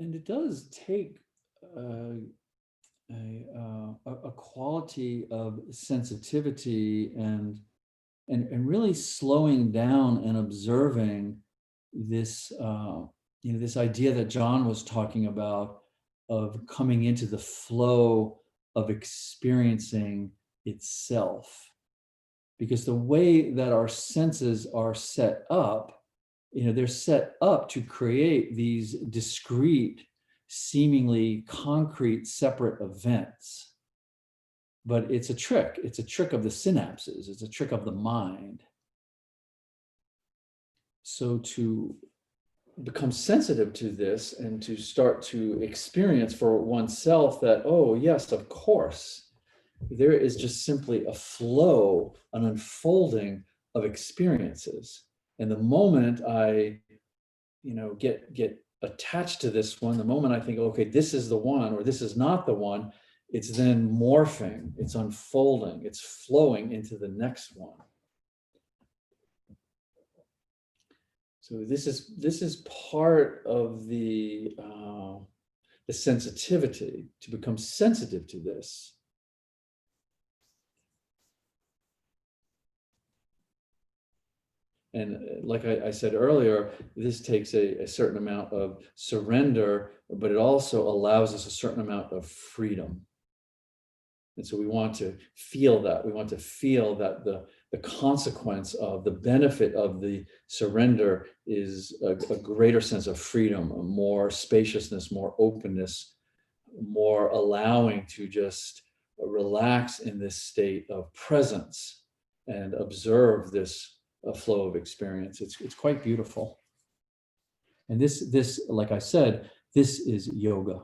And it does take a quality of sensitivity and really slowing down and observing this this idea that John was talking about of coming into the flow of experiencing itself. Because the way that our senses are set up, they're set up to create these discrete seemingly concrete separate events. But it's a trick. It's a trick of the synapses. It's a trick of the mind. So to become sensitive to this and to start to experience for oneself that, oh, yes, of course, there is just simply a flow, an unfolding of experiences. And the moment I, get attached to this one, the moment I think, okay, this is the one, or this is not the one, it's then morphing, it's unfolding, it's flowing into the next one. So this is part of the sensitivity, to become sensitive to this. And like I said earlier, this takes a certain amount of surrender, but it also allows us a certain amount of freedom. And so we want to feel that. We want to feel that the consequence of the benefit of the surrender is a greater sense of freedom, more spaciousness, more openness, more allowing to just relax in this state of presence and observe this flow of experience. It's quite beautiful. And this, like I said, this is yoga.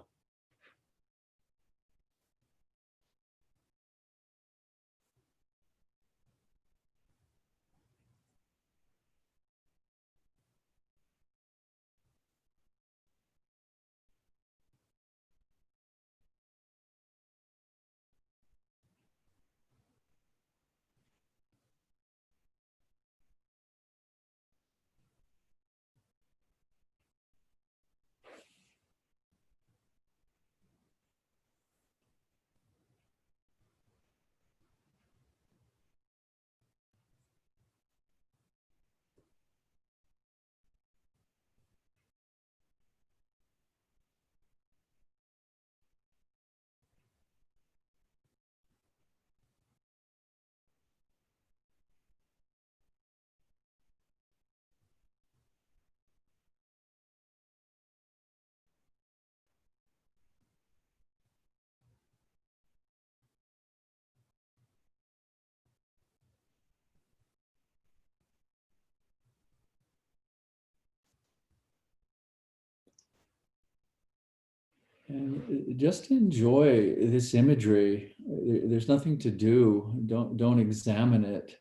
And just enjoy this imagery. There's nothing to do. Don't examine it.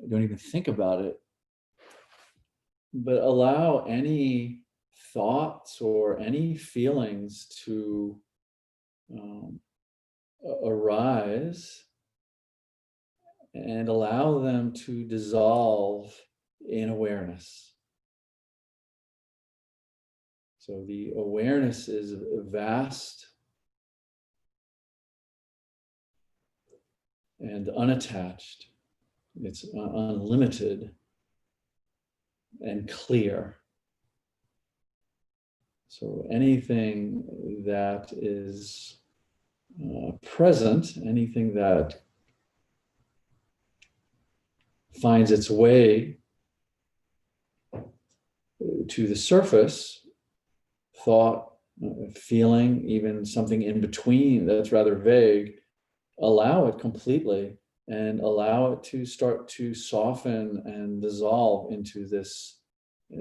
Don't even think about it. But allow any thoughts or any feelings to arise, and allow them to dissolve in awareness. So the awareness is vast and unattached. It's unlimited and clear. So anything that is present, anything that finds its way to the surface, thought, feeling, even something in between that's rather vague, allow it completely and allow it to start to soften and dissolve into this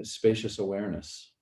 spacious awareness.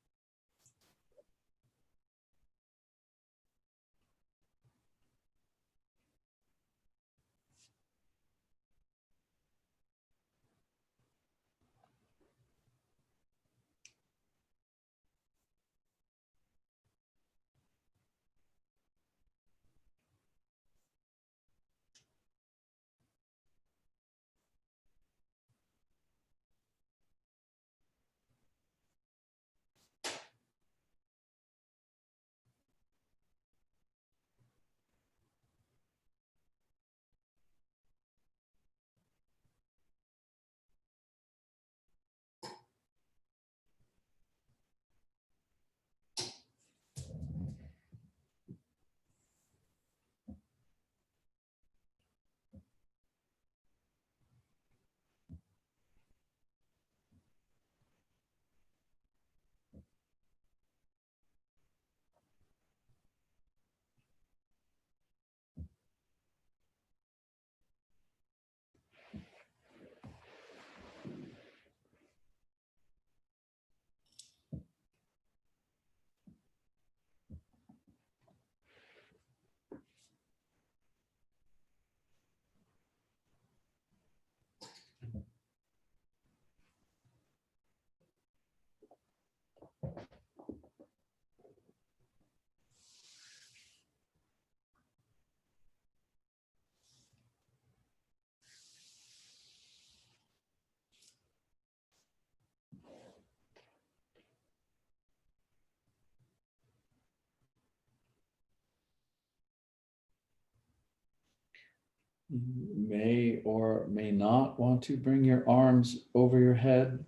You may or may not want to bring your arms over your head.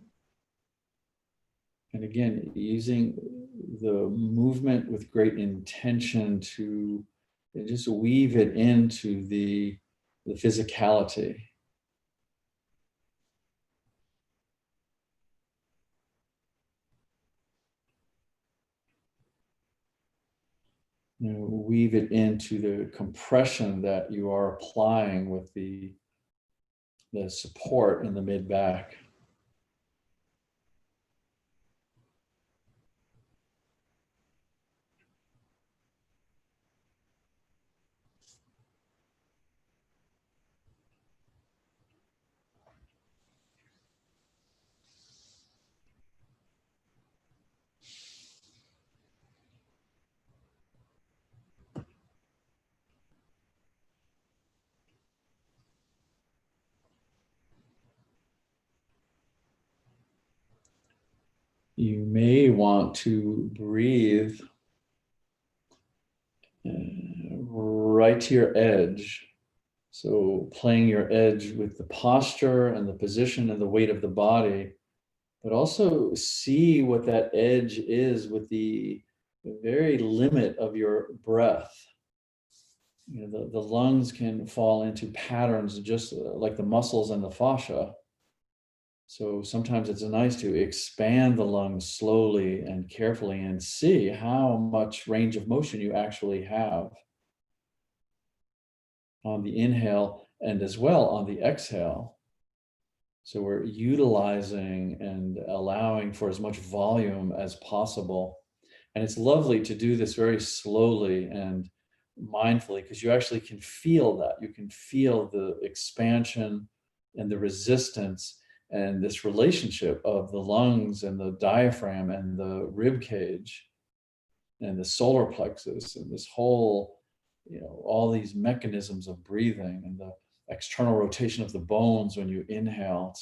And again, using the movement with great intention to just weave it into the physicality. Weave it into the compression that you are applying with the support in the mid back. You may want to breathe right to your edge. So playing your edge with the posture and the position and the weight of the body, but also see what that edge is with the very limit of your breath. The lungs can fall into patterns just like the muscles and the fascia. So sometimes it's nice to expand the lungs slowly and carefully and see how much range of motion you actually have on the inhale and as well on the exhale. So we're utilizing and allowing for as much volume as possible. And it's lovely to do this very slowly and mindfully because you actually can feel that. You can feel the expansion and the resistance and this relationship of the lungs and the diaphragm and the rib cage and the solar plexus and this whole, all these mechanisms of breathing and the external rotation of the bones when you inhale.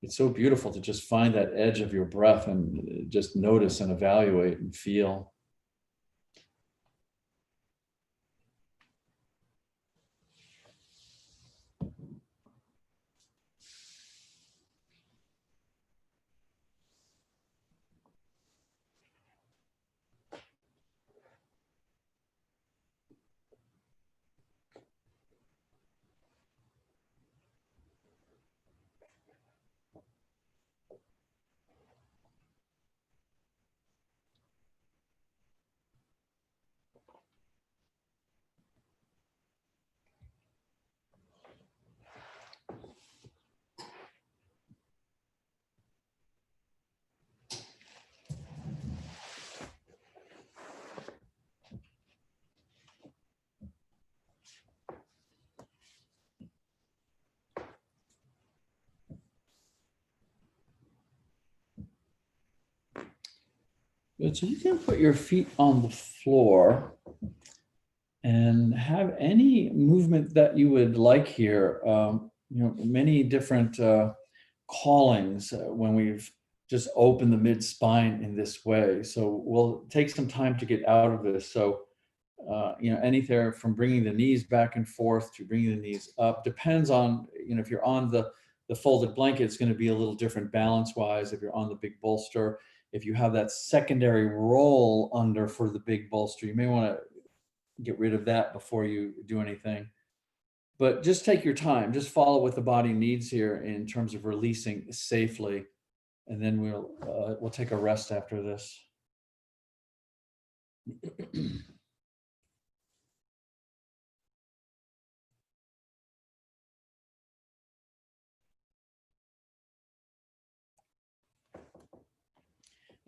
It's so beautiful to just find that edge of your breath and just notice and evaluate and feel. Good. So you can put your feet on the floor and have any movement that you would like here. Many different callings when we've just opened the mid spine in this way. So we'll take some time to get out of this. So, anything from bringing the knees back and forth to bringing the knees up depends on, if you're on the folded blanket, it's going to be a little different balance wise. If you're on the big bolster, if you have that secondary roll under for the big bolster, you may want to get rid of that before you do anything. But just take your time, just follow what the body needs here in terms of releasing safely. And then we'll take a rest after this.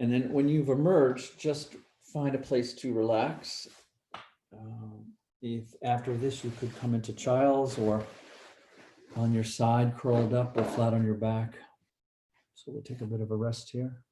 And then when you've emerged, just find a place to relax. If after this you could come into child's or on your side, curled up or flat on your back. So we'll take a bit of a rest here.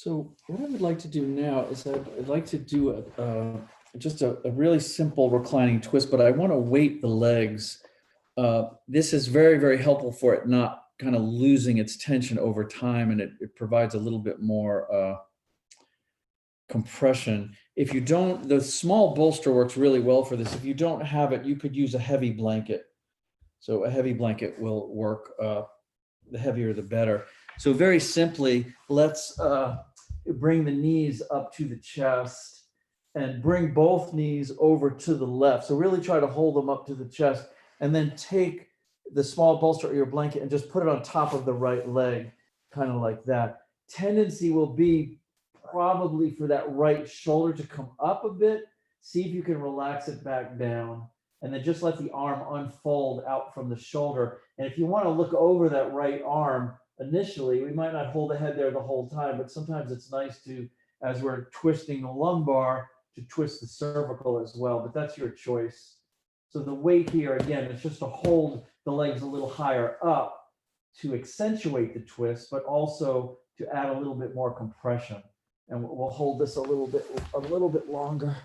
So what I would like to do now is I'd like to do just a really simple reclining twist, but I want to weight the legs. This is very, very helpful for it not kind of losing its tension over time, and it provides a little bit more compression. If you don't, the small bolster works really well for this. If you don't have it, you could use a heavy blanket. So a heavy blanket will work. The heavier, the better. So very simply, let's bring the knees up to the chest and bring both knees over to the left. So really try to hold them up to the chest, and then take the small bolster or your blanket and just put it on top of the right leg, kind of like that. Tendency will be probably for that right shoulder to come up a bit. See if you can relax it back down, and then just let the arm unfold out from the shoulder. And if you want to look over that right arm, initially, we might not hold the head there the whole time, but sometimes it's nice to, as we're twisting the lumbar, to twist the cervical as well, but that's your choice. So the weight here, again, is just to hold the legs a little higher up to accentuate the twist, but also to add a little bit more compression. And we'll hold this a little bit longer.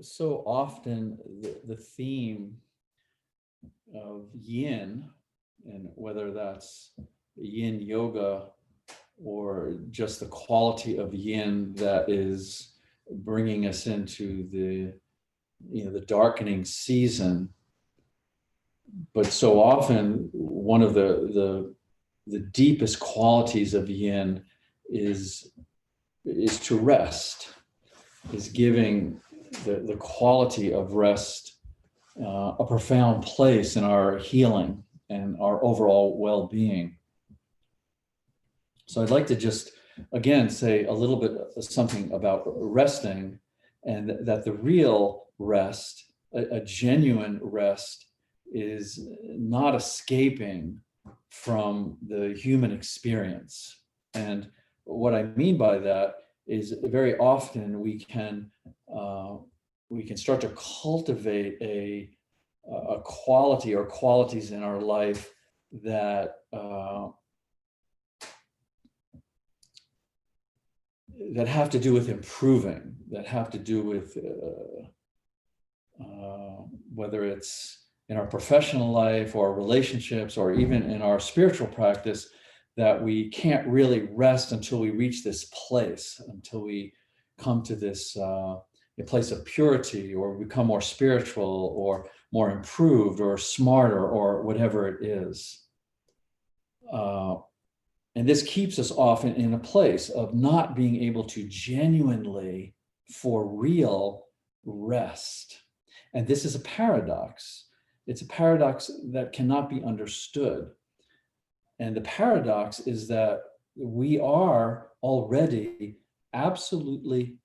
So often the theme of yin, and whether that's yin yoga or just the quality of yin that is bringing us into the darkening season. But so often one of the deepest qualities of yin is to rest, is giving the quality of rest a profound place in our healing and our overall well-being. So I'd like to just, again, say a little bit of something about resting, and that the real rest, a genuine rest, is not escaping from the human experience. And what I mean by that is very often we can start to cultivate a quality or qualities in our life that that have to do with improving, that have to do with whether it's in our professional life or relationships or even in our spiritual practice, that we can't really rest until we reach this place, until we come to this a place of purity, or become more spiritual or more improved or smarter or whatever it is. And this keeps us often in a place of not being able to genuinely, for real, rest. And this is a paradox, It's a paradox that cannot be understood. And the paradox is that we are already absolutely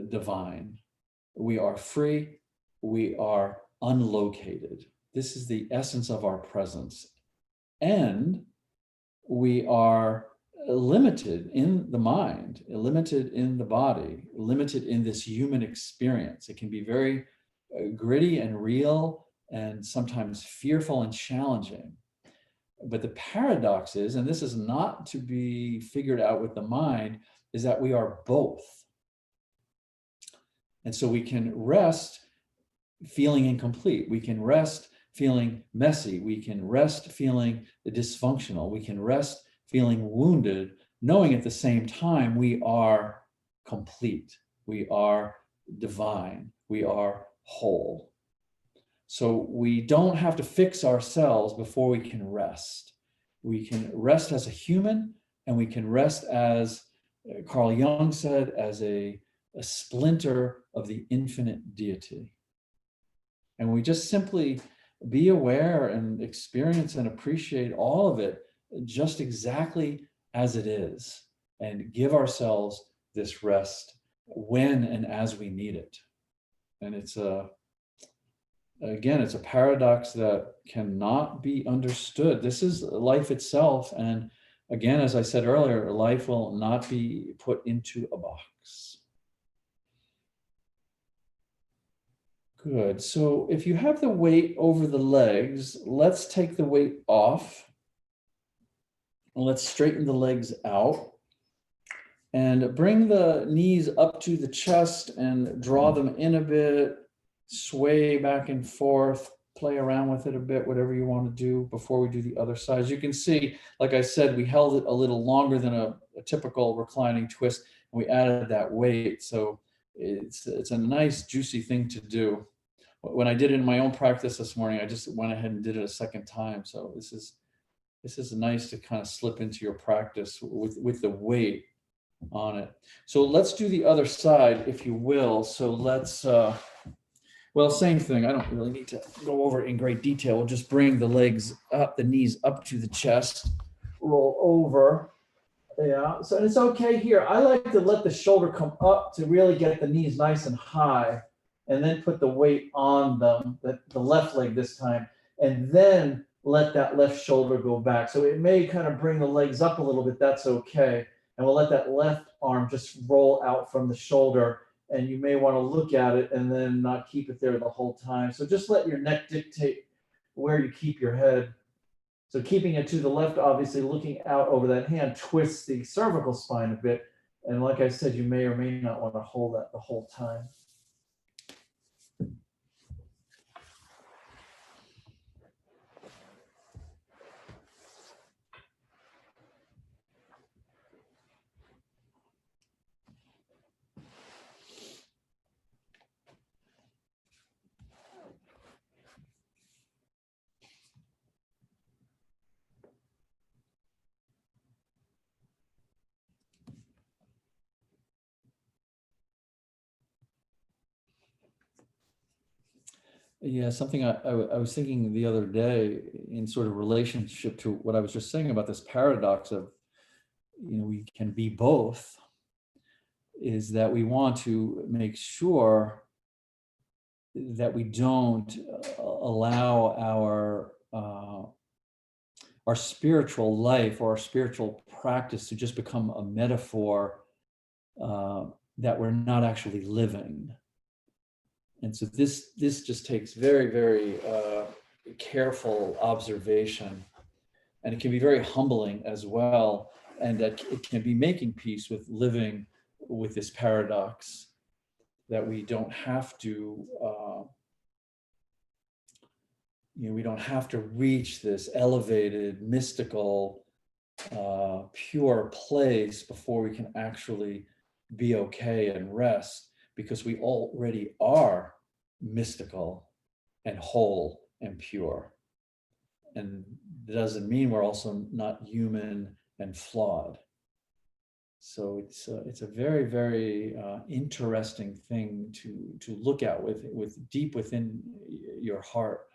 divine. We are free. We are unlocated. This is the essence of our presence. And we are limited in the mind, limited in the body, limited in this human experience. It can be very gritty and real and sometimes fearful and challenging. But the paradox is, and this is not to be figured out with the mind, is that we are both. And so we can rest feeling incomplete. We can rest feeling messy. We can rest feeling dysfunctional. We can rest feeling wounded, knowing at the same time we are complete. We are divine. We are whole. So we don't have to fix ourselves before we can rest. We can rest as a human, and we can rest, as Carl Jung said, as a splinter of the infinite deity. And we just simply be aware and experience and appreciate all of it just exactly as it is, and give ourselves this rest when and as we need it. And it's a paradox that cannot be understood. This is life itself. And again, as I said earlier, life will not be put into a box. Good. So if you have the weight over the legs, let's take the weight off. Let's straighten the legs out and bring the knees up to the chest and draw them in a bit, sway back and forth, play around with it a bit, whatever you want to do before we do the other side. As you can see, like I said, we held it a little longer than a typical reclining twist, and we added that weight. So it's a nice, juicy thing to do. When I did it in my own practice this morning, I just went ahead and did it a second time. So this is nice to kind of slip into your practice with the weight on it. So let's do the other side, if you will. So let's, well, same thing. I don't really need to go over it in great detail. We'll just bring the legs up, the knees up to the chest, roll over. Yeah, so it's okay here. I like to let the shoulder come up to really get the knees nice and high, and then put the weight on them, the left leg this time, and then let that left shoulder go back. So it may kind of bring the legs up a little bit. That's okay. And we'll let that left arm just roll out from the shoulder. And you may want to look at it and then not keep it there the whole time. So just let your neck dictate where you keep your head. So keeping it to the left, obviously looking out over that hand, twists the cervical spine a bit. And like I said, you may or may not want to hold that the whole time. Yeah, something I was thinking the other day in sort of relationship to what I was just saying about this paradox of, we can be both, is that we want to make sure that we don't allow our spiritual life or our spiritual practice to just become a metaphor that we're not actually living. And so this just takes very, very careful observation, and it can be very humbling as well. And that it can be making peace with living with this paradox that we don't have to, we don't have to reach this elevated, mystical, pure place before we can actually be okay and rest, because we already are mystical and whole and pure. And it doesn't mean we're also not human and flawed. So it's a very, very interesting thing to look at with deep within your heart.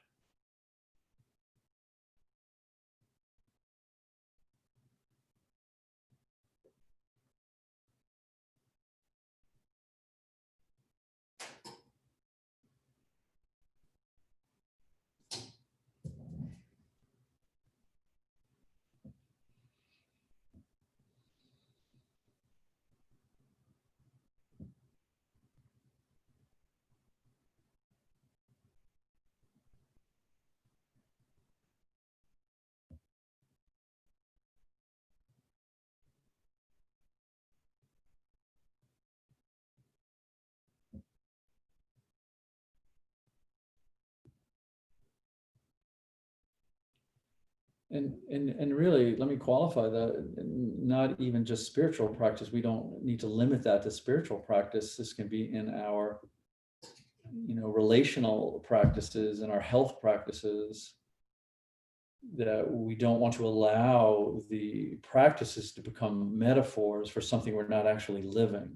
And really, let me qualify that, not even just spiritual practice. We don't need to limit that to spiritual practice. This can be in our, relational practices and our health practices, that we don't want to allow the practices to become metaphors for something we're not actually living.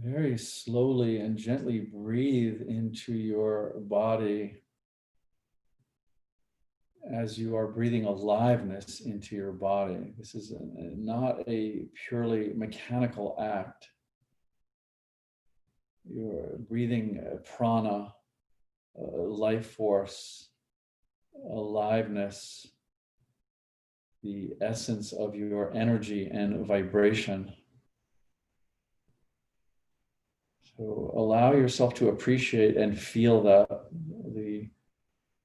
Very slowly and gently breathe into your body as you are breathing aliveness into your body. This is not a purely mechanical act. You're breathing prana, life force, aliveness, the essence of your energy and vibration. So allow yourself to appreciate and feel that, the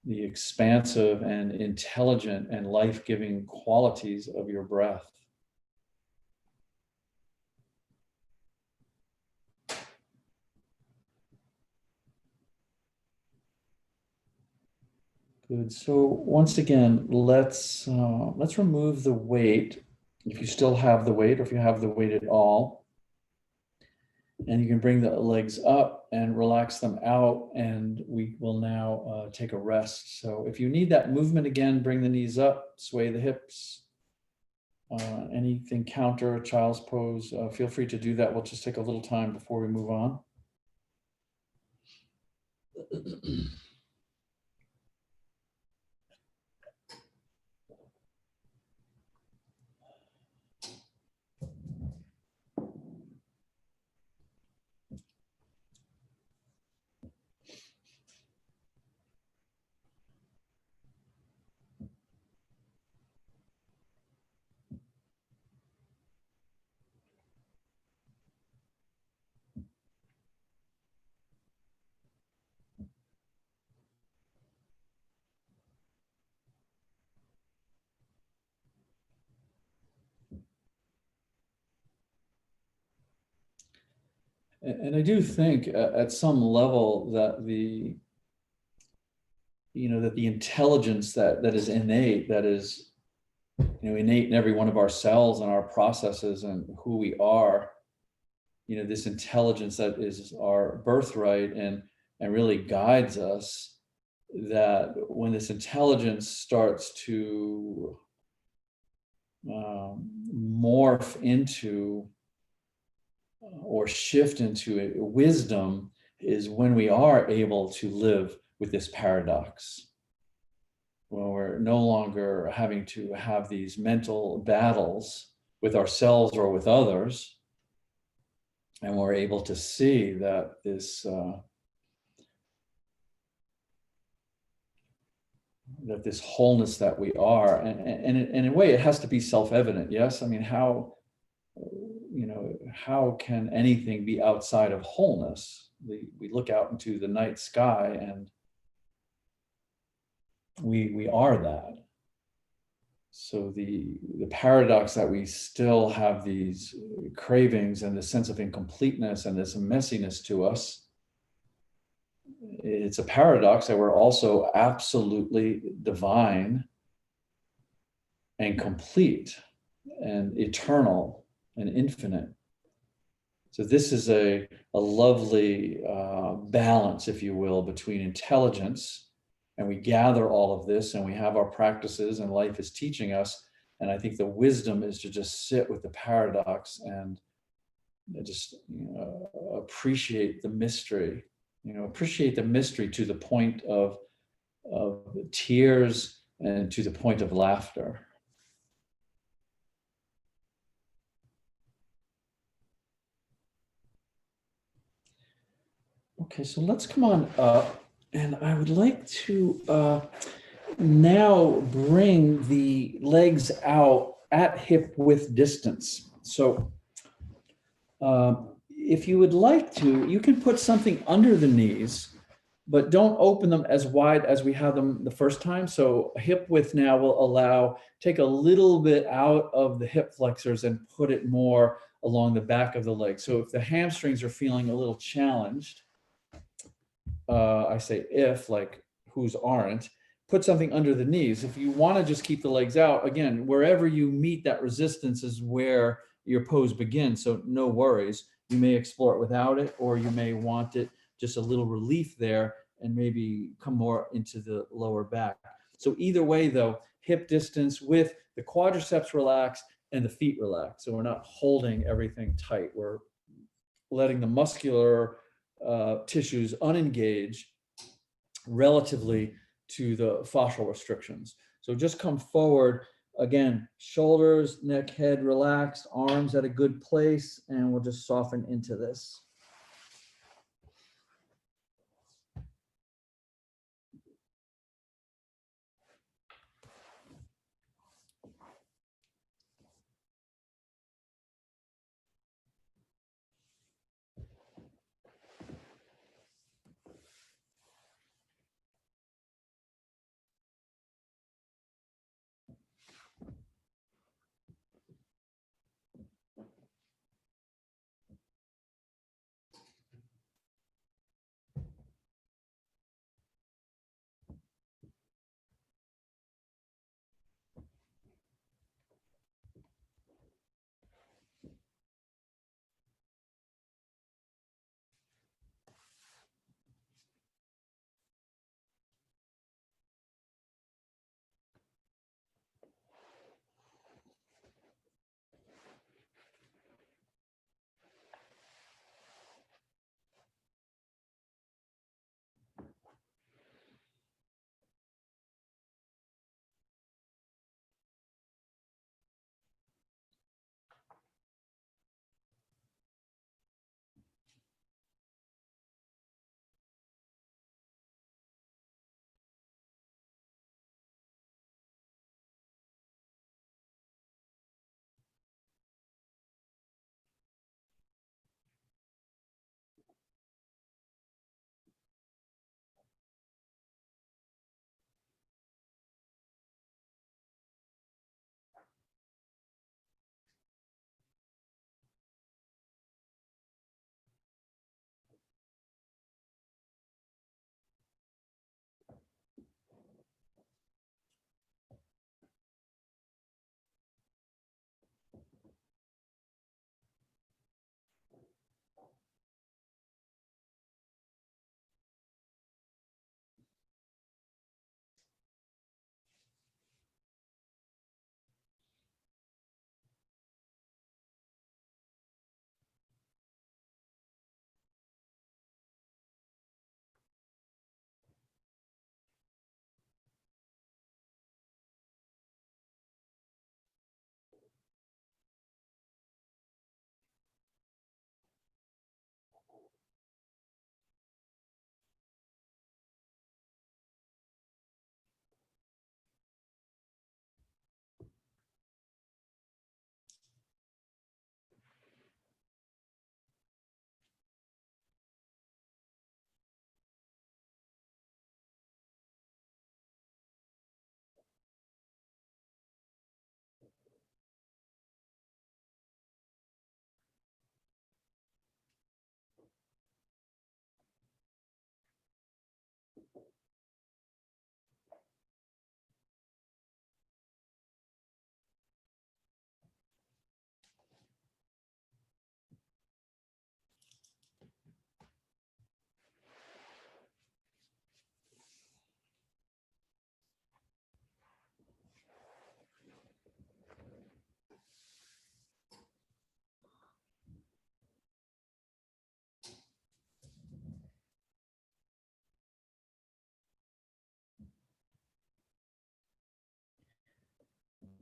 expansive and intelligent and life-giving qualities of your breath. Good. So once again, let's remove the weight, if you still have the weight, or if you have the weight at all. And you can bring the legs up and relax them out, and we will now take a rest. So if you need that movement again, bring the knees up, sway the hips. Anything counter, child's pose, feel free to do that. We'll just take a little time before we move on. And I do think at some level that the intelligence that is innate, that is innate in every one of our cells and our processes and who we are, this intelligence that is our birthright and really guides us, that when this intelligence starts to morph into or shift into wisdom, is when we are able to live with this paradox, when we're no longer having to have these mental battles with ourselves or with others, and we're able to see that this wholeness that we are, and in a way it has to be self-evident. Yes, I mean, how can anything be outside of wholeness? We look out into the night sky and we are that. So the paradox that we still have these cravings and this sense of incompleteness and this messiness to us, it's a paradox that we're also absolutely divine and complete. and eternal and infinite. So this is a lovely balance, if you will, between intelligence, and we gather all of this and we have our practices and life is teaching us. And I think the wisdom is to just sit with the paradox and just appreciate the mystery, appreciate the mystery to the point of tears and to the point of laughter. Okay, so let's come on up, and I would like to now bring the legs out at hip width distance. So if you would like to, you can put something under the knees, but don't open them as wide as we had them the first time. So hip width now will allow, take a little bit out of the hip flexors and put it more along the back of the leg. So if the hamstrings are feeling a little challenged, I say if, like whose aren't, put something under the knees. If you want to just keep the legs out, again, wherever you meet that resistance is where your pose begins. So no worries. You may explore it without it, or you may want it just a little relief there and maybe come more into the lower back. So either way though, hip distance with the quadriceps relaxed and the feet relaxed. So we're not holding everything tight. We're letting the muscular tissues unengaged relatively to the fascial restrictions. So just come forward, again, shoulders, neck, head relaxed, arms at a good place, and we'll just soften into this.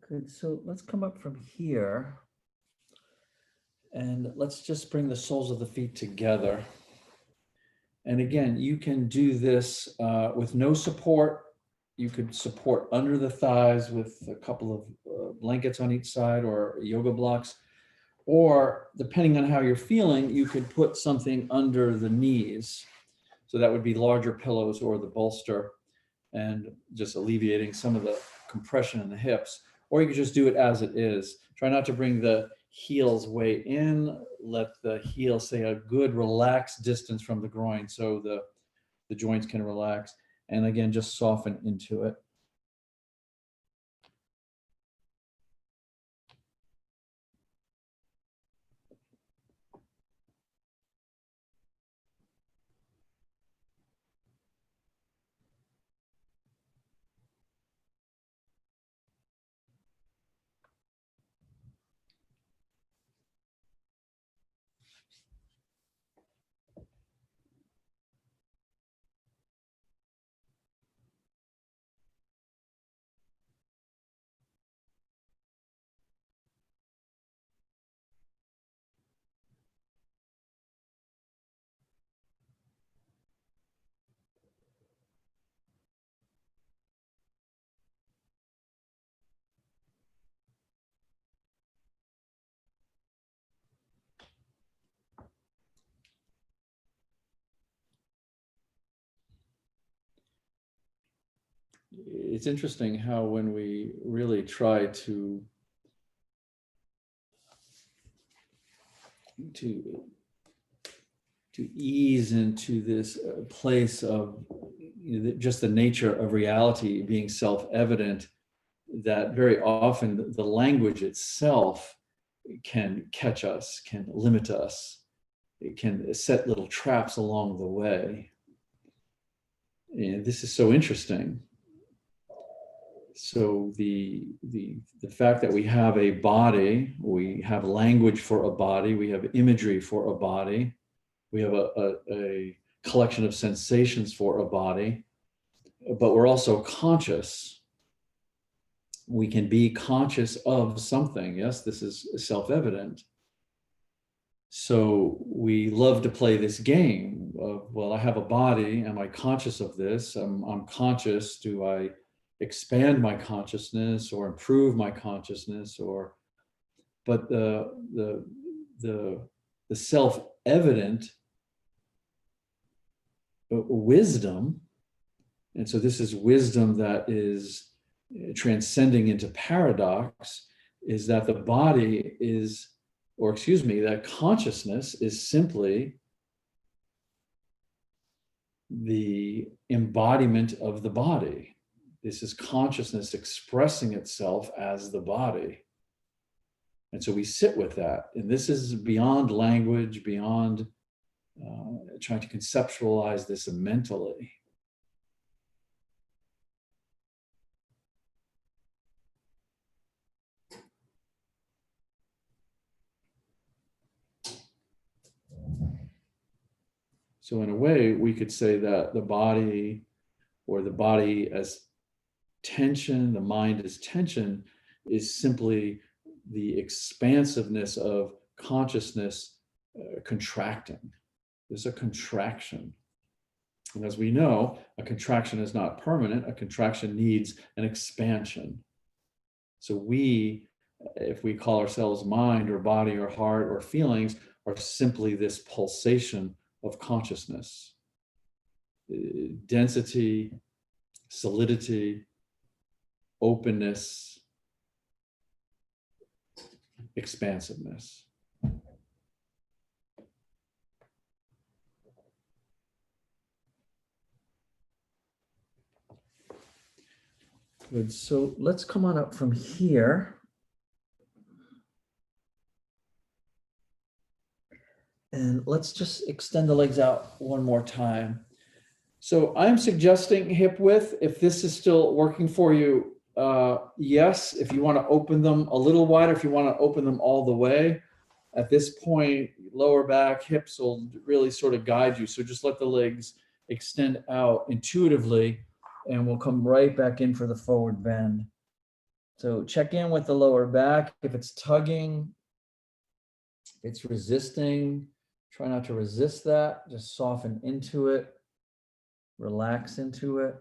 Good. So let's come up from here. And let's just bring the soles of the feet together. And again, you can do this with no support. You could support under the thighs with a couple of blankets on each side or yoga blocks. Or depending on how you're feeling, you could put something under the knees. So that would be larger pillows or the bolster, and just alleviating some of the compression in the hips. Or you could just do it as it is. Try not to bring the heels way in. Let the heel stay a good relaxed distance from the groin so the joints can relax. And again, just soften into it. It's interesting how when we really try to ease into this place of just the nature of reality being self-evident, that very often the language itself can catch us, can limit us. It can set little traps along the way. And this is so interesting. So the fact that we have a body, we have language for a body, we have imagery for a body, we have a collection of sensations for a body, but we're also conscious. We can be conscious of something. Yes, this is self-evident. So we love to play this game of, well, I have a body. Am I conscious of this? I'm conscious. Do I expand my consciousness or improve my consciousness? But the self-evident wisdom, and so this is wisdom that is transcending into paradox, is that the body is, that consciousness is simply the embodiment of the body. This is consciousness expressing itself as the body. And so we sit with that. And this is beyond language, beyond trying to conceptualize this mentally. So in a way, we could say that the body, or the body as tension, the mind as tension, is simply the expansiveness of consciousness contracting. There's a contraction. And as we know, a contraction is not permanent. A contraction needs an expansion. So we, if we call ourselves mind or body or heart or feelings, are simply this pulsation of consciousness. Density, solidity, openness, expansiveness. Good. So let's come on up from here. And let's just extend the legs out one more time. So I'm suggesting hip width. If this is still working for you, yes. If you want to open them a little wider, if you want to open them all the way, at this point, lower back, hips will really sort of guide you. So just let the legs extend out intuitively, and we'll come right back in for the forward bend. So check in with the lower back. If it's tugging, it's resisting, try not to resist that. Just soften into it, relax into it.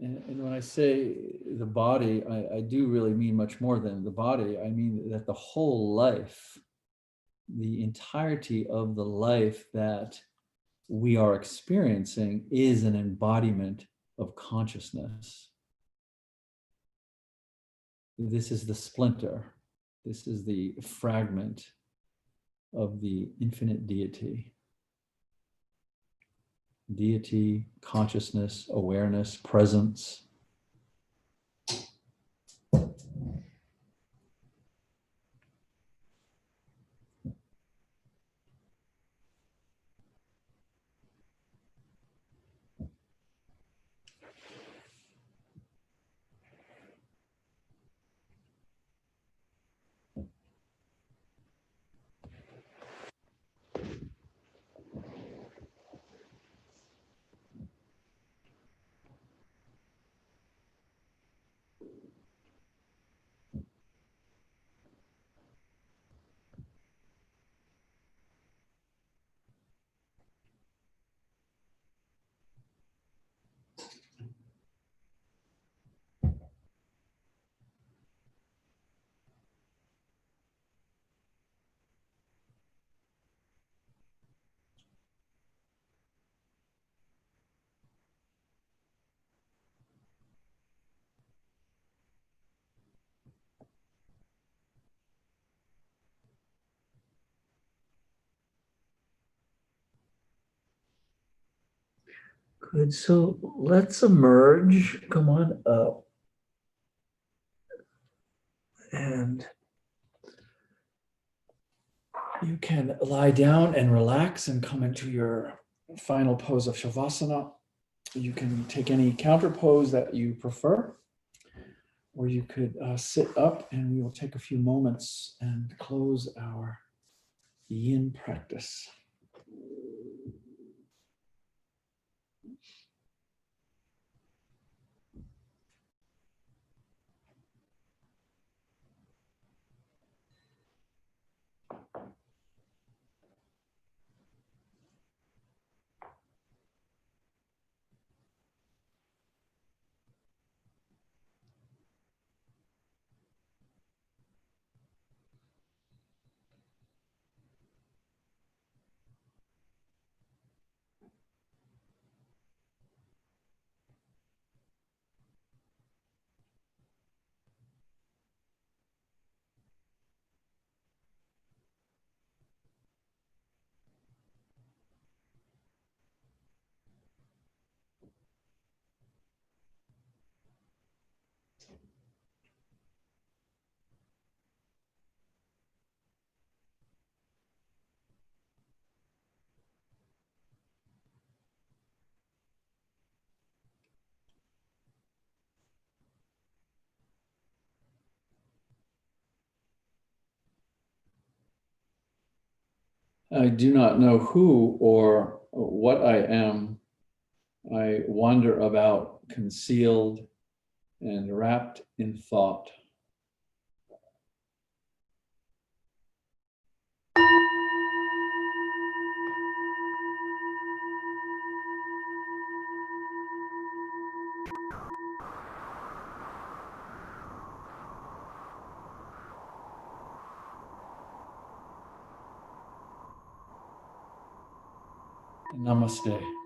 And when I say the body, I do really mean much more than the body. I mean that the whole life, the entirety of the life that we are experiencing is an embodiment of consciousness. This is the splinter. This is the fragment of the infinite deity. Deity, consciousness, awareness, presence. Good. So let's emerge. Come on up. And you can lie down and relax and come into your final pose of Shavasana. You can take any counter pose that you prefer, or you could sit up, and we will take a few moments and close our yin practice. I do not know who or what I am. I wander about concealed and wrapped in thought. Namaste.